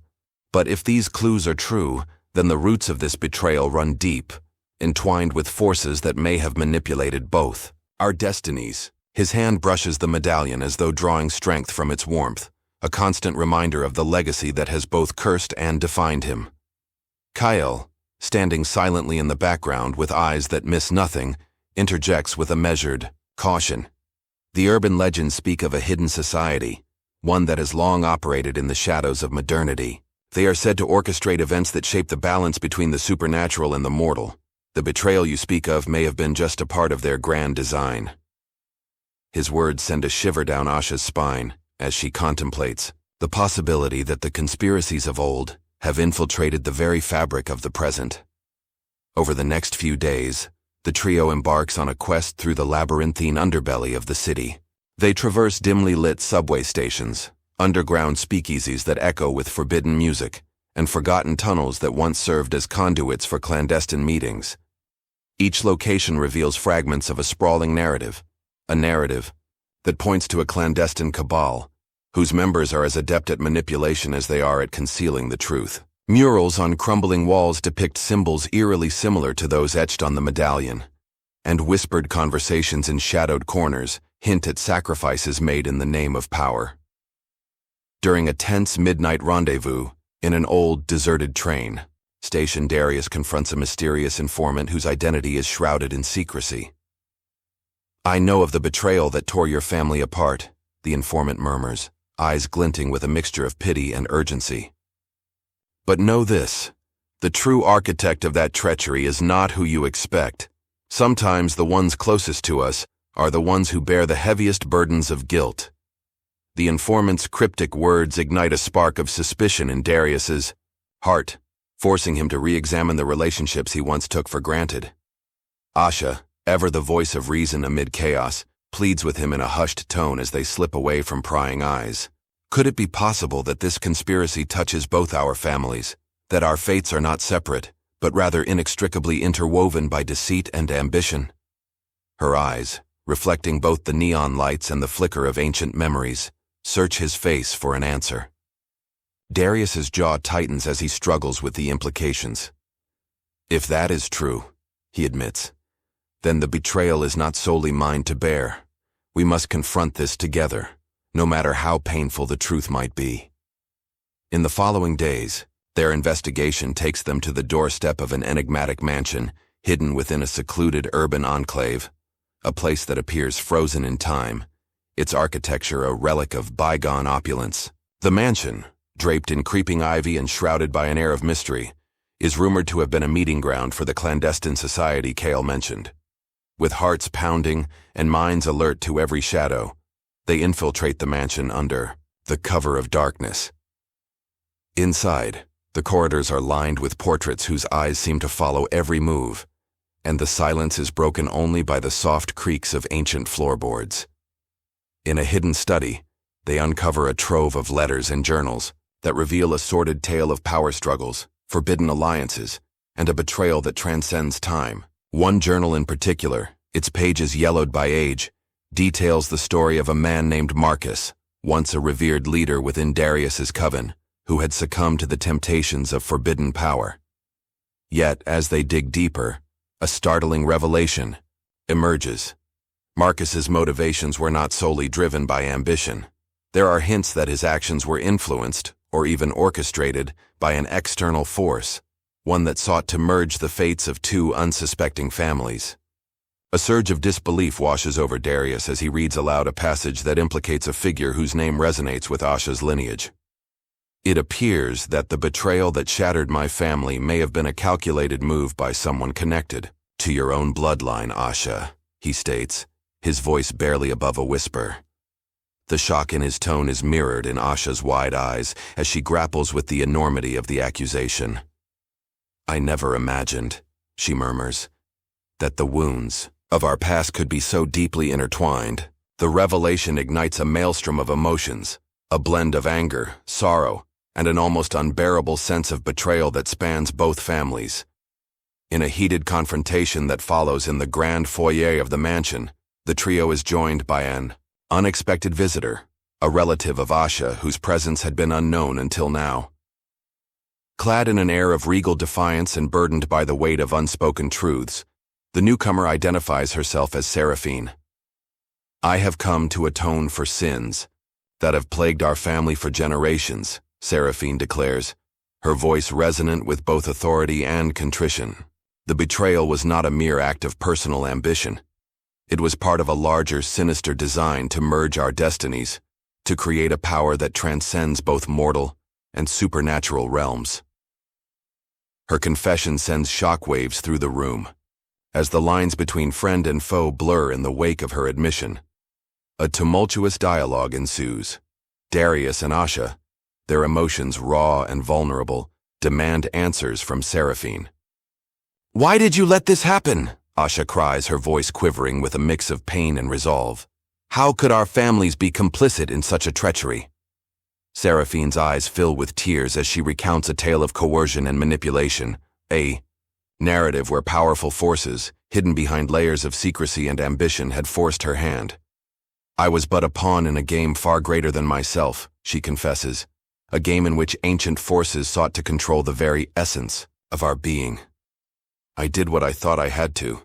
[SPEAKER 1] "But if these clues are true, then the roots of this betrayal run deep, entwined with forces that may have manipulated both our destinies." His hand brushes the medallion as though drawing strength from its warmth, a constant reminder of the legacy that has both cursed and defined him. Kale, standing silently in the background with eyes that miss nothing, interjects with a measured caution. The urban legends speak of a hidden society, one that has long operated in the shadows of modernity. They are said to orchestrate events that shape the balance between the supernatural and the mortal. The betrayal you speak of may have been just a part of their grand design. His words send a shiver down Asha's spine as she contemplates the possibility that the conspiracies of old have infiltrated the very fabric of the present. Over the next few days, the trio embarks on a quest through the labyrinthine underbelly of the city. They traverse dimly lit subway stations, underground speakeasies that echo with forbidden music, and forgotten tunnels that once served as conduits for clandestine meetings. Each location reveals fragments of a sprawling narrative, a narrative that points to a clandestine cabal, whose members are as adept at manipulation as they are at concealing the truth. Murals on crumbling walls depict symbols eerily similar to those etched on the medallion, and whispered conversations in shadowed corners hint at sacrifices made in the name of power. During a tense midnight rendezvous in an old, deserted train station, Darius confronts a mysterious informant whose identity is shrouded in secrecy. "I know of the betrayal that tore your family apart," the informant murmurs, eyes glinting with a mixture of pity and urgency. "But know this, the true architect of that treachery is not who you expect. Sometimes the ones closest to us are the ones who bear the heaviest burdens of guilt." The informant's cryptic words ignite a spark of suspicion in Darius's heart, forcing him to re-examine the relationships he once took for granted. Asha, ever the voice of reason amid chaos, pleads with him in a hushed tone as they slip away from prying eyes. Could it be possible that this conspiracy touches both our families, that our fates are not separate, but rather inextricably interwoven by deceit and ambition? Her eyes, reflecting both the neon lights and the flicker of ancient memories, search his face for an answer. Darius's jaw tightens as he struggles with the implications. "If that is true," he admits, "then the betrayal is not solely mine to bear. We must confront this together, no matter how painful the truth might be." In the following days, their investigation takes them to the doorstep of an enigmatic mansion hidden within a secluded urban enclave, a place that appears frozen in time, its architecture a relic of bygone opulence. The mansion, draped in creeping ivy and shrouded by an air of mystery, is rumored to have been a meeting ground for the clandestine society Kale mentioned. With hearts pounding and minds alert to every shadow, they infiltrate the mansion under the cover of darkness. Inside, the corridors are lined with portraits whose eyes seem to follow every move, and the silence is broken only by the soft creaks of ancient floorboards. In a hidden study, they uncover a trove of letters and journals that reveal a sordid tale of power struggles, forbidden alliances, and a betrayal that transcends time. One journal in particular, its pages yellowed by age, details the story of a man named Marcus, once a revered leader within Darius's coven, who had succumbed to the temptations of forbidden power. Yet, as they dig deeper, a startling revelation emerges. Marcus's motivations were not solely driven by ambition. There are hints that his actions were influenced, or even orchestrated, by an external force, one that sought to merge the fates of two unsuspecting families. A surge of disbelief washes over Darius as he reads aloud a passage that implicates a figure whose name resonates with Asha's lineage. "It appears that the betrayal that shattered my family may have been a calculated move by someone connected to your own bloodline, Asha," he states, his voice barely above a whisper. The shock in his tone is mirrored in Asha's wide eyes as she grapples with the enormity of the accusation. "I never imagined," she murmurs, "that the wounds of our past could be so deeply intertwined." The revelation ignites a maelstrom of emotions, a blend of anger, sorrow, and an almost unbearable sense of betrayal that spans both families. In a heated confrontation that follows in the grand foyer of the mansion, the trio is joined by an unexpected visitor, a relative of Asha whose presence had been unknown until now. Clad in an air of regal defiance and burdened by the weight of unspoken truths, the newcomer identifies herself as Saraphene. "I have come to atone for sins that have plagued our family for generations," Saraphene declares, her voice resonant with both authority and contrition. The betrayal was not a mere act of personal ambition. It was part of a larger, sinister design to merge our destinies, to create a power that transcends both mortal and supernatural realms. Her confession sends shockwaves through the room, as the lines between friend and foe blur in the wake of her admission. A tumultuous dialogue ensues. Darius and Asha, their emotions raw and vulnerable, demand answers from Saraphene. "Why did you let this happen?" Asha cries, her voice quivering with a mix of pain and resolve. "How could our families be complicit in such a treachery?" Saraphene's eyes fill with tears as she recounts a tale of coercion and manipulation, a narrative where powerful forces, hidden behind layers of secrecy and ambition, had forced her hand. "I was but a pawn in a game far greater than myself," she confesses, "a game in which ancient forces sought to control the very essence of our being. I did what I thought I had to,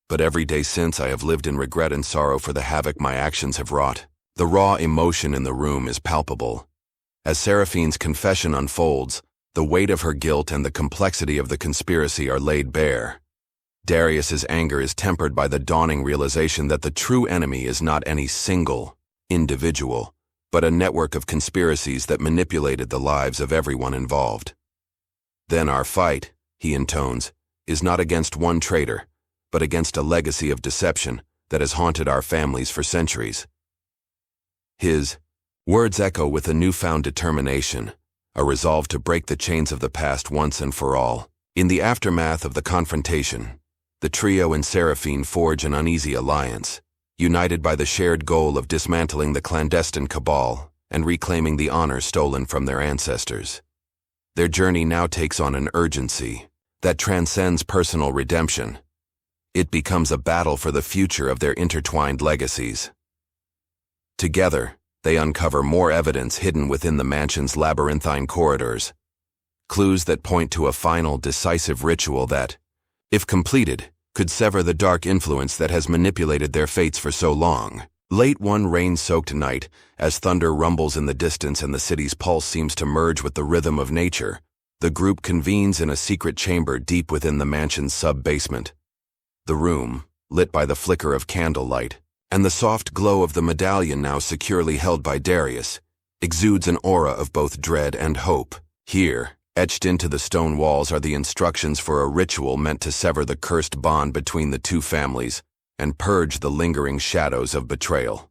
[SPEAKER 1] but every day since I have lived in regret and sorrow for the havoc my actions have wrought." The raw emotion in the room is palpable. As Saraphene's confession unfolds, the weight of her guilt and the complexity of the conspiracy are laid bare. Darius's anger is tempered by the dawning realization that the true enemy is not any single individual, but a network of conspiracies that manipulated the lives of everyone involved. "Then our fight," he intones, "is not against one traitor, but against a legacy of deception that has haunted our families for centuries." His words echo with a newfound determination, a resolve to break the chains of the past once and for all. In the aftermath of the confrontation, the trio and Saraphene forge an uneasy alliance, united by the shared goal of dismantling the clandestine cabal and reclaiming the honor stolen from their ancestors. Their journey now takes on an urgency that transcends personal redemption. It becomes a battle for the future of their intertwined legacies. Together, they uncover more evidence hidden within the mansion's labyrinthine corridors, clues that point to a final, decisive ritual that, if completed, could sever the dark influence that has manipulated their fates for so long. Late one rain-soaked night, as thunder rumbles in the distance and the city's pulse seems to merge with the rhythm of nature, the group convenes in a secret chamber deep within the mansion's sub-basement. The room, lit by the flicker of candlelight, and the soft glow of the medallion now securely held by Darius, exudes an aura of both dread and hope. Here, etched into the stone walls, are the instructions for a ritual meant to sever the cursed bond between the two families and purge the lingering shadows of betrayal.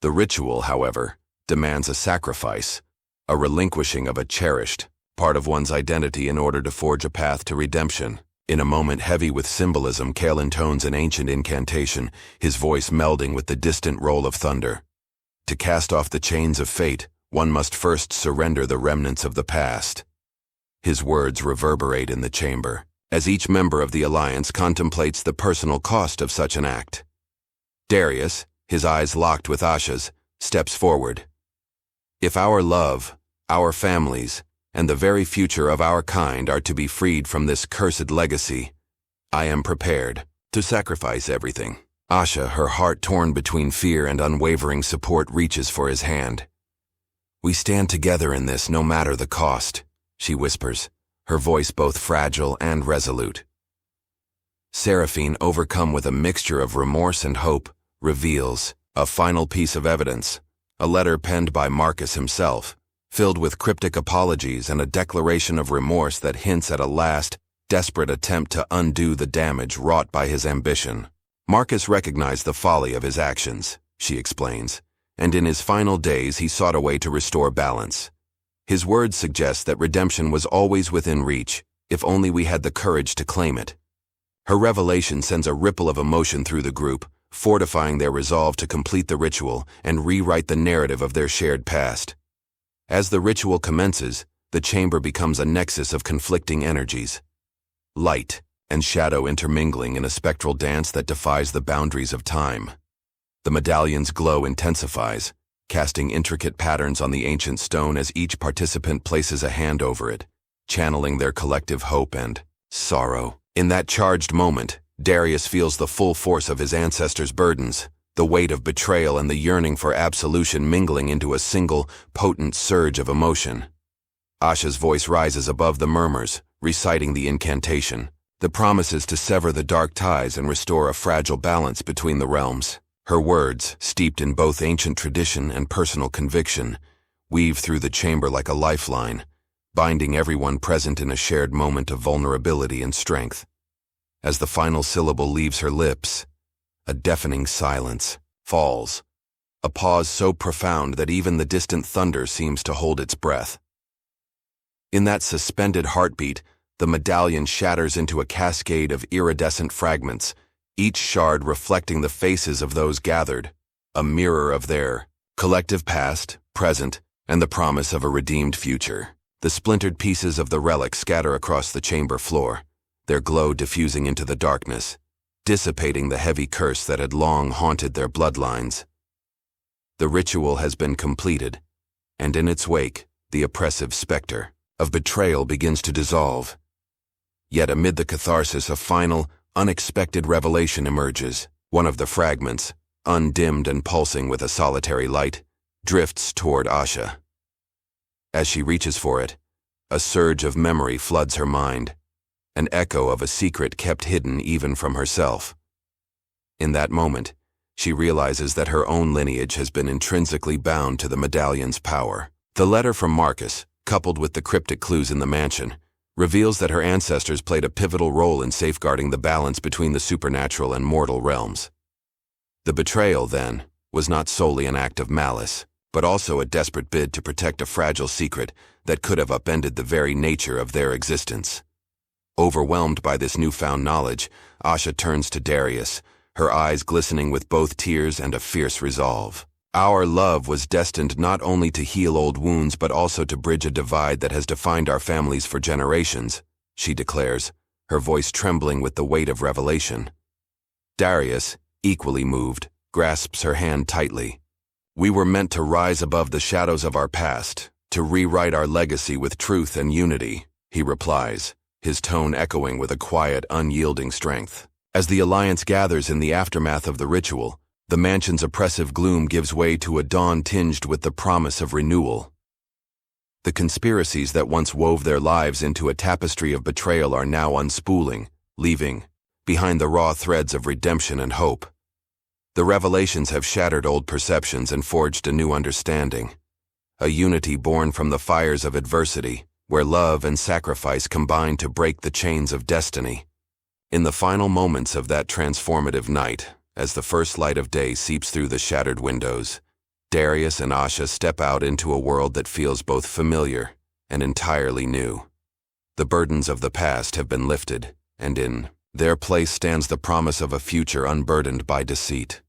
[SPEAKER 1] The ritual, however, demands a sacrifice, a relinquishing of a cherished part of one's identity in order to forge a path to redemption. In a moment heavy with symbolism, Kale intones an ancient incantation, his voice melding with the distant roll of thunder. To cast off the chains of fate, one must first surrender the remnants of the past. His words reverberate in the chamber, as each member of the alliance contemplates the personal cost of such an act. Darius, his eyes locked with Asha's, steps forward. "If our love, our families, and the very future of our kind are to be freed from this cursed legacy, I am prepared to sacrifice everything." Asha, her heart torn between fear and unwavering support, reaches for his hand. "We stand together in this no matter the cost," she whispers, her voice both fragile and resolute. Saraphene, overcome with a mixture of remorse and hope, reveals a final piece of evidence, a letter penned by Marcus himself, filled with cryptic apologies and a declaration of remorse that hints at a last, desperate attempt to undo the damage wrought by his ambition. Marcus recognized the folly of his actions, she explains, and in his final days he sought a way to restore balance. His words suggest that redemption was always within reach, if only we had the courage to claim it. Her revelation sends a ripple of emotion through the group, fortifying their resolve to complete the ritual and rewrite the narrative of their shared past. As the ritual commences, the chamber becomes a nexus of conflicting energies. Light and shadow intermingling in a spectral dance that defies the boundaries of time. The medallion's glow intensifies, casting intricate patterns on the ancient stone as each participant places a hand over it, channeling their collective hope and sorrow. In that charged moment, Darius feels the full force of his ancestors' burdens, the weight of betrayal and the yearning for absolution mingling into a single, potent surge of emotion. Asha's voice rises above the murmurs, reciting the incantation, The promise is to sever the dark ties and restore a fragile balance between the realms. Her words, steeped in both ancient tradition and personal conviction, weave through the chamber like a lifeline, binding everyone present in a shared moment of vulnerability and strength. As the final syllable leaves her lips, a deafening silence falls, a pause so profound that even the distant thunder seems to hold its breath. In that suspended heartbeat, the medallion shatters into a cascade of iridescent fragments, each shard reflecting the faces of those gathered, a mirror of their collective past, present, and the promise of a redeemed future. The splintered pieces of the relic scatter across the chamber floor, their glow diffusing into the darkness, dissipating the heavy curse that had long haunted their bloodlines. The ritual has been completed, and in its wake, the oppressive specter of betrayal begins to dissolve. Yet amid the catharsis, a final, unexpected revelation emerges. One of the fragments, undimmed and pulsing with a solitary light, drifts toward Asha. As she reaches for it, a surge of memory floods her mind, an echo of a secret kept hidden even from herself. In that moment, she realizes that her own lineage has been intrinsically bound to the medallion's power. The letter from Marcus, coupled with the cryptic clues in the mansion, reveals that her ancestors played a pivotal role in safeguarding the balance between the supernatural and mortal realms. The betrayal, then, was not solely an act of malice, but also a desperate bid to protect a fragile secret that could have upended the very nature of their existence. Overwhelmed by this newfound knowledge, Asha turns to Darius, her eyes glistening with both tears and a fierce resolve. Our love was destined not only to heal old wounds but also to bridge a divide that has defined our families for generations, she declares, her voice trembling with the weight of revelation. Darius, equally moved, grasps her hand tightly. We were meant to rise above the shadows of our past, to rewrite our legacy with truth and unity, he replies, his tone echoing with a quiet, unyielding strength. As the alliance gathers in the aftermath of the ritual, the mansion's oppressive gloom gives way to a dawn tinged with the promise of renewal. The conspiracies that once wove their lives into a tapestry of betrayal are now unspooling, leaving behind the raw threads of redemption and hope. The revelations have shattered old perceptions and forged a new understanding, a unity born from the fires of adversity, where love and sacrifice combine to break the chains of destiny. In the final moments of that transformative night, as the first light of day seeps through the shattered windows, Darius and Asha step out into a world that feels both familiar and entirely new. The burdens of the past have been lifted, and in their place stands the promise of a future unburdened by deceit.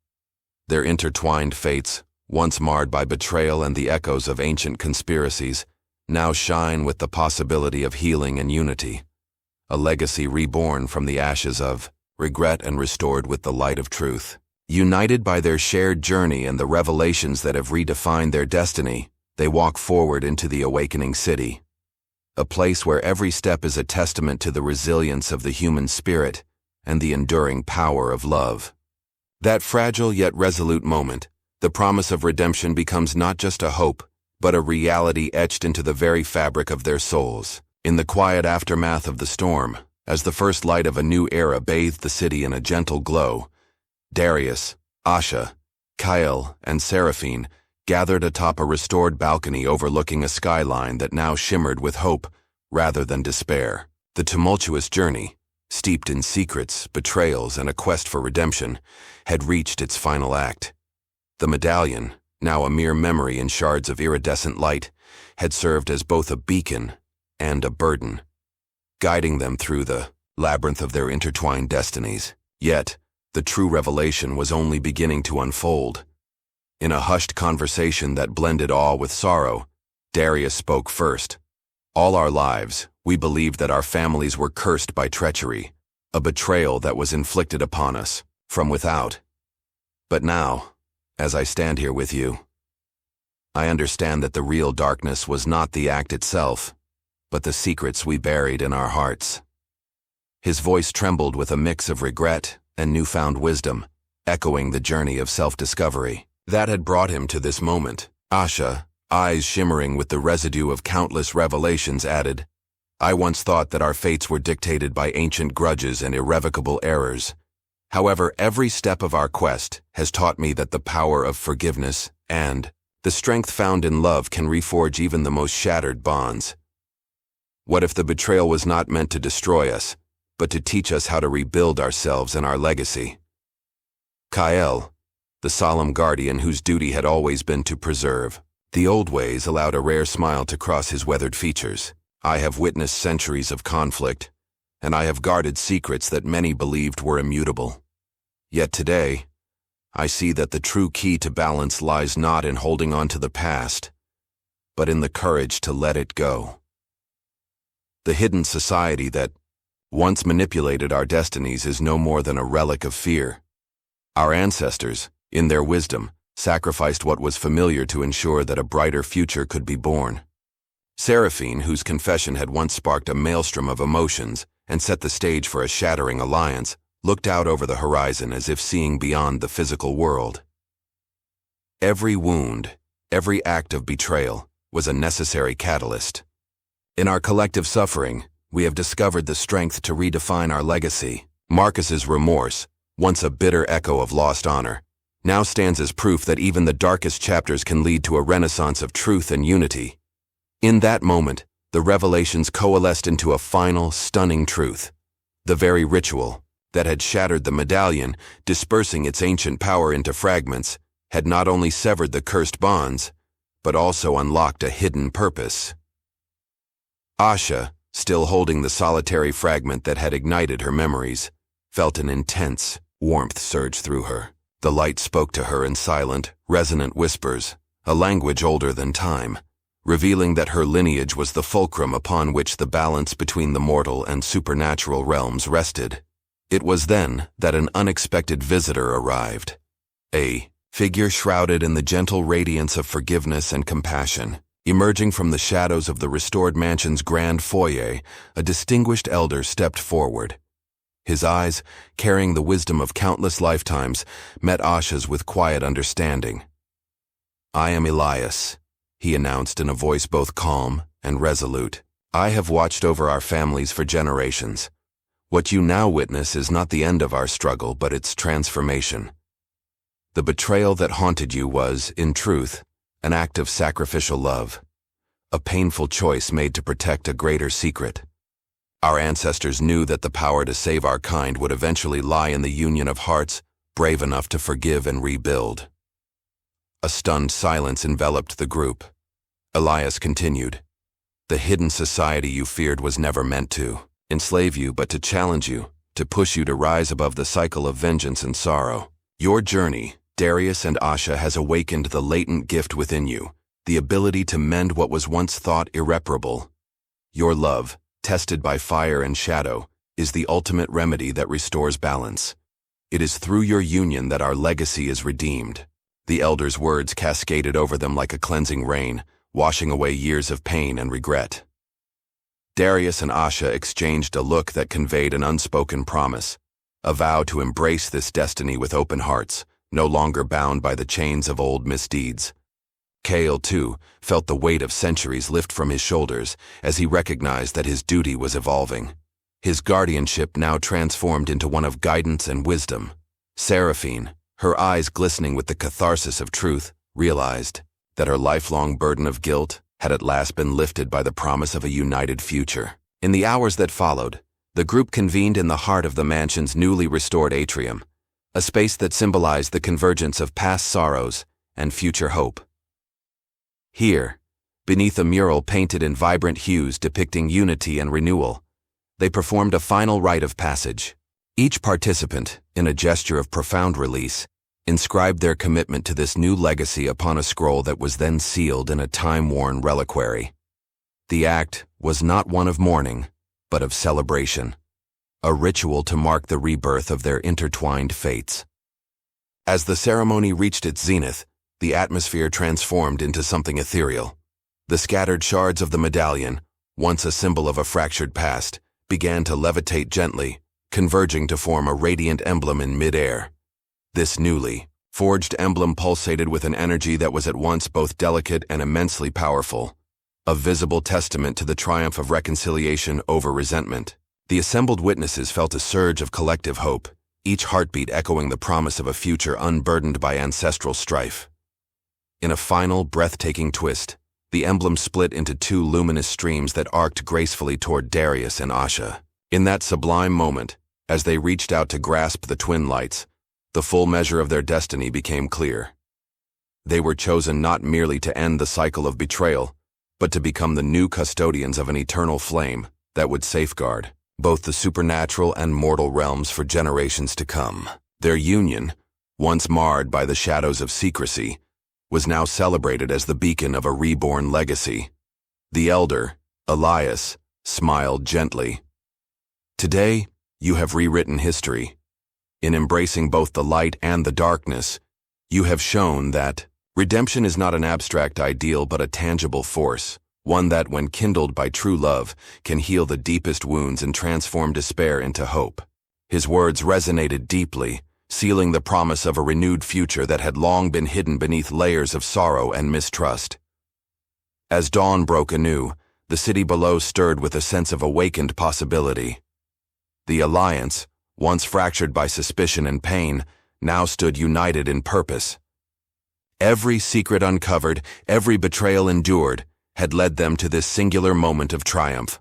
[SPEAKER 1] Their intertwined fates, once marred by betrayal and the echoes of ancient conspiracies, now shine with the possibility of healing and unity, a legacy reborn from the ashes of regret and restored with the light of truth. United by their shared journey and the revelations that have redefined their destiny, they walk forward into the awakening city, a place where every step is a testament to the resilience of the human spirit and the enduring power of love. That fragile yet resolute moment, the promise of redemption becomes not just a hope, but a reality etched into the very fabric of their souls. In the quiet aftermath of the storm, as the first light of a new era bathed the city in a gentle glow, Darius, Asha, Kale, and Saraphene gathered atop a restored balcony overlooking a skyline that now shimmered with hope rather than despair. The tumultuous journey, steeped in secrets, betrayals, and a quest for redemption, had reached its final act. The medallion, now a mere memory in shards of iridescent light, had served as both a beacon and a burden, guiding them through the labyrinth of their intertwined destinies. Yet, the true revelation was only beginning to unfold. In a hushed conversation that blended awe with sorrow, Darius spoke first. All our lives, we believed that our families were cursed by treachery, a betrayal that was inflicted upon us, from without. But now, as I stand here with you, I understand that the real darkness was not the act itself, but the secrets we buried in our hearts. His voice trembled with a mix of regret and newfound wisdom, echoing the journey of self-discovery that had brought him to this moment. Asha, eyes shimmering with the residue of countless revelations, added, I once thought that our fates were dictated by ancient grudges and irrevocable errors. However, every step of our quest has taught me that the power of forgiveness and the strength found in love can reforge even the most shattered bonds. What if the betrayal was not meant to destroy us, but to teach us how to rebuild ourselves and our legacy? Kale, the solemn guardian whose duty had always been to preserve the old ways, allowed a rare smile to cross his weathered features. I have witnessed centuries of conflict, and I have guarded secrets that many believed were immutable. Yet today, I see that the true key to balance lies not in holding on to the past, but in the courage to let it go. The hidden society that once manipulated our destinies is no more than a relic of fear. Our ancestors, in their wisdom, sacrificed what was familiar to ensure that a brighter future could be born. Saraphene, whose confession had once sparked a maelstrom of emotions and set the stage for a shattering alliance, looked out over the horizon as if seeing beyond the physical world. Every wound, every act of betrayal, was a necessary catalyst. In our collective suffering, we have discovered the strength to redefine our legacy. Marcus's remorse, once a bitter echo of lost honor, now stands as proof that even the darkest chapters can lead to a renaissance of truth and unity. In that moment, the revelations coalesced into a final, stunning truth. The very ritual that had shattered the medallion, dispersing its ancient power into fragments, had not only severed the cursed bonds, but also unlocked a hidden purpose. Asha, still holding the solitary fragment that had ignited her memories, felt an intense warmth surge through her. The light spoke to her in silent, resonant whispers, a language older than time, revealing that her lineage was the fulcrum upon which the balance between the mortal and supernatural realms rested. It was then that an unexpected visitor arrived. A figure shrouded in the gentle radiance of forgiveness and compassion. Emerging from the shadows of the restored mansion's grand foyer, a distinguished elder stepped forward. His eyes, carrying the wisdom of countless lifetimes, met Asha's with quiet understanding. "I am Elias," he announced in a voice both calm and resolute. "I have watched over our families for generations. What you now witness is not the end of our struggle, but its transformation. The betrayal that haunted you was, in truth, an act of sacrificial love, a painful choice made to protect a greater secret. Our ancestors knew that the power to save our kind would eventually lie in the union of hearts brave enough to forgive and rebuild." A stunned silence enveloped the group. Elias continued, "The hidden society you feared was never meant to enslave you, but to challenge you, to push you to rise above the cycle of vengeance and sorrow. Your journey, Darius and Asha, has awakened the latent gift within you, the ability to mend what was once thought irreparable. Your love, tested by fire and shadow, is the ultimate remedy that restores balance. It is through your union that our legacy is redeemed." The elder's words cascaded over them like a cleansing rain, washing away years of pain and regret. Darius and Asha exchanged a look that conveyed an unspoken promise, a vow to embrace this destiny with open hearts, no longer bound by the chains of old misdeeds. Kale, too, felt the weight of centuries lift from his shoulders as he recognized that his duty was evolving. His guardianship now transformed into one of guidance and wisdom. Saraphene, her eyes glistening with the catharsis of truth, realized that her lifelong burden of guilt had at last been lifted by the promise of a united future. In the hours that followed, the group convened in the heart of the mansion's newly restored atrium, a space that symbolized the convergence of past sorrows and future hope. Here, beneath a mural painted in vibrant hues depicting unity and renewal, they performed a final rite of passage. Each participant, in a gesture of profound release, inscribed their commitment to this new legacy upon a scroll that was then sealed in a time-worn reliquary. The act was not one of mourning, but of celebration, a ritual to mark the rebirth of their intertwined fates. As the ceremony reached its zenith, the atmosphere transformed into something ethereal. The scattered shards of the medallion, once a symbol of a fractured past, began to levitate gently, converging to form a radiant emblem in mid-air. This newly forged emblem pulsated with an energy that was at once both delicate and immensely powerful. a visible testament to the triumph of reconciliation over resentment. The assembled witnesses felt a surge of collective hope, each heartbeat echoing the promise of a future unburdened by ancestral strife. In a final, breathtaking twist, the emblem split into two luminous streams that arced gracefully toward Darius and Asha. In that sublime moment, as they reached out to grasp the twin lights, the full measure of their destiny became clear. They were chosen not merely to end the cycle of betrayal, but to become the new custodians of an eternal flame that would safeguard both the supernatural and mortal realms for generations to come. Their union, once marred by the shadows of secrecy, was now celebrated as the beacon of a reborn legacy. The elder, Elias, smiled gently. Today, you have rewritten history. In embracing both the light and the darkness, you have shown that redemption is not an abstract ideal but a tangible force, one that, when kindled by true love, can heal the deepest wounds and transform despair into hope. His words resonated deeply, sealing the promise of a renewed future that had long been hidden beneath layers of sorrow and mistrust. As dawn broke anew, the city below stirred with a sense of awakened possibility. The Alliance, once fractured by suspicion and pain, now stood united in purpose. Every secret uncovered, every betrayal endured, had led them to this singular moment of triumph.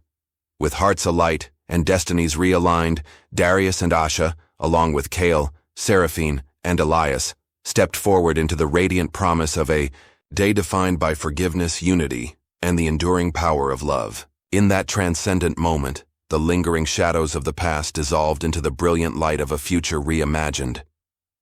[SPEAKER 1] With hearts alight and destinies realigned, Darius and Asha, along with Kale, Saraphene, and Elias, stepped forward into the radiant promise of a day defined by forgiveness, unity, and the enduring power of love. In that transcendent moment, the lingering shadows of the past dissolved into the brilliant light of a future reimagined,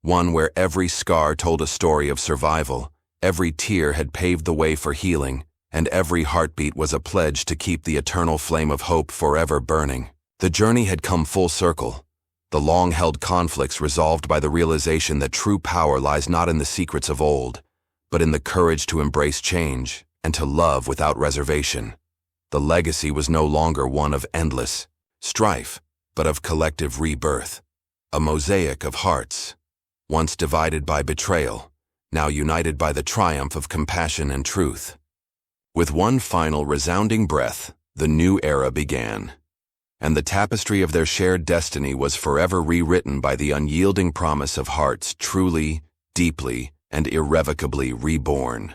[SPEAKER 1] one where every scar told a story of survival, every tear had paved the way for healing, and every heartbeat was a pledge to keep the eternal flame of hope forever burning. The journey had come full circle, the long-held conflicts resolved by the realization that true power lies not in the secrets of old, but in the courage to embrace change and to love without reservation. The legacy was no longer one of endless strife, but of collective rebirth, a mosaic of hearts, once divided by betrayal, now united by the triumph of compassion and truth. With one final resounding breath, the new era began, and the tapestry of their shared destiny was forever rewritten by the unyielding promise of hearts truly, deeply, and irrevocably reborn.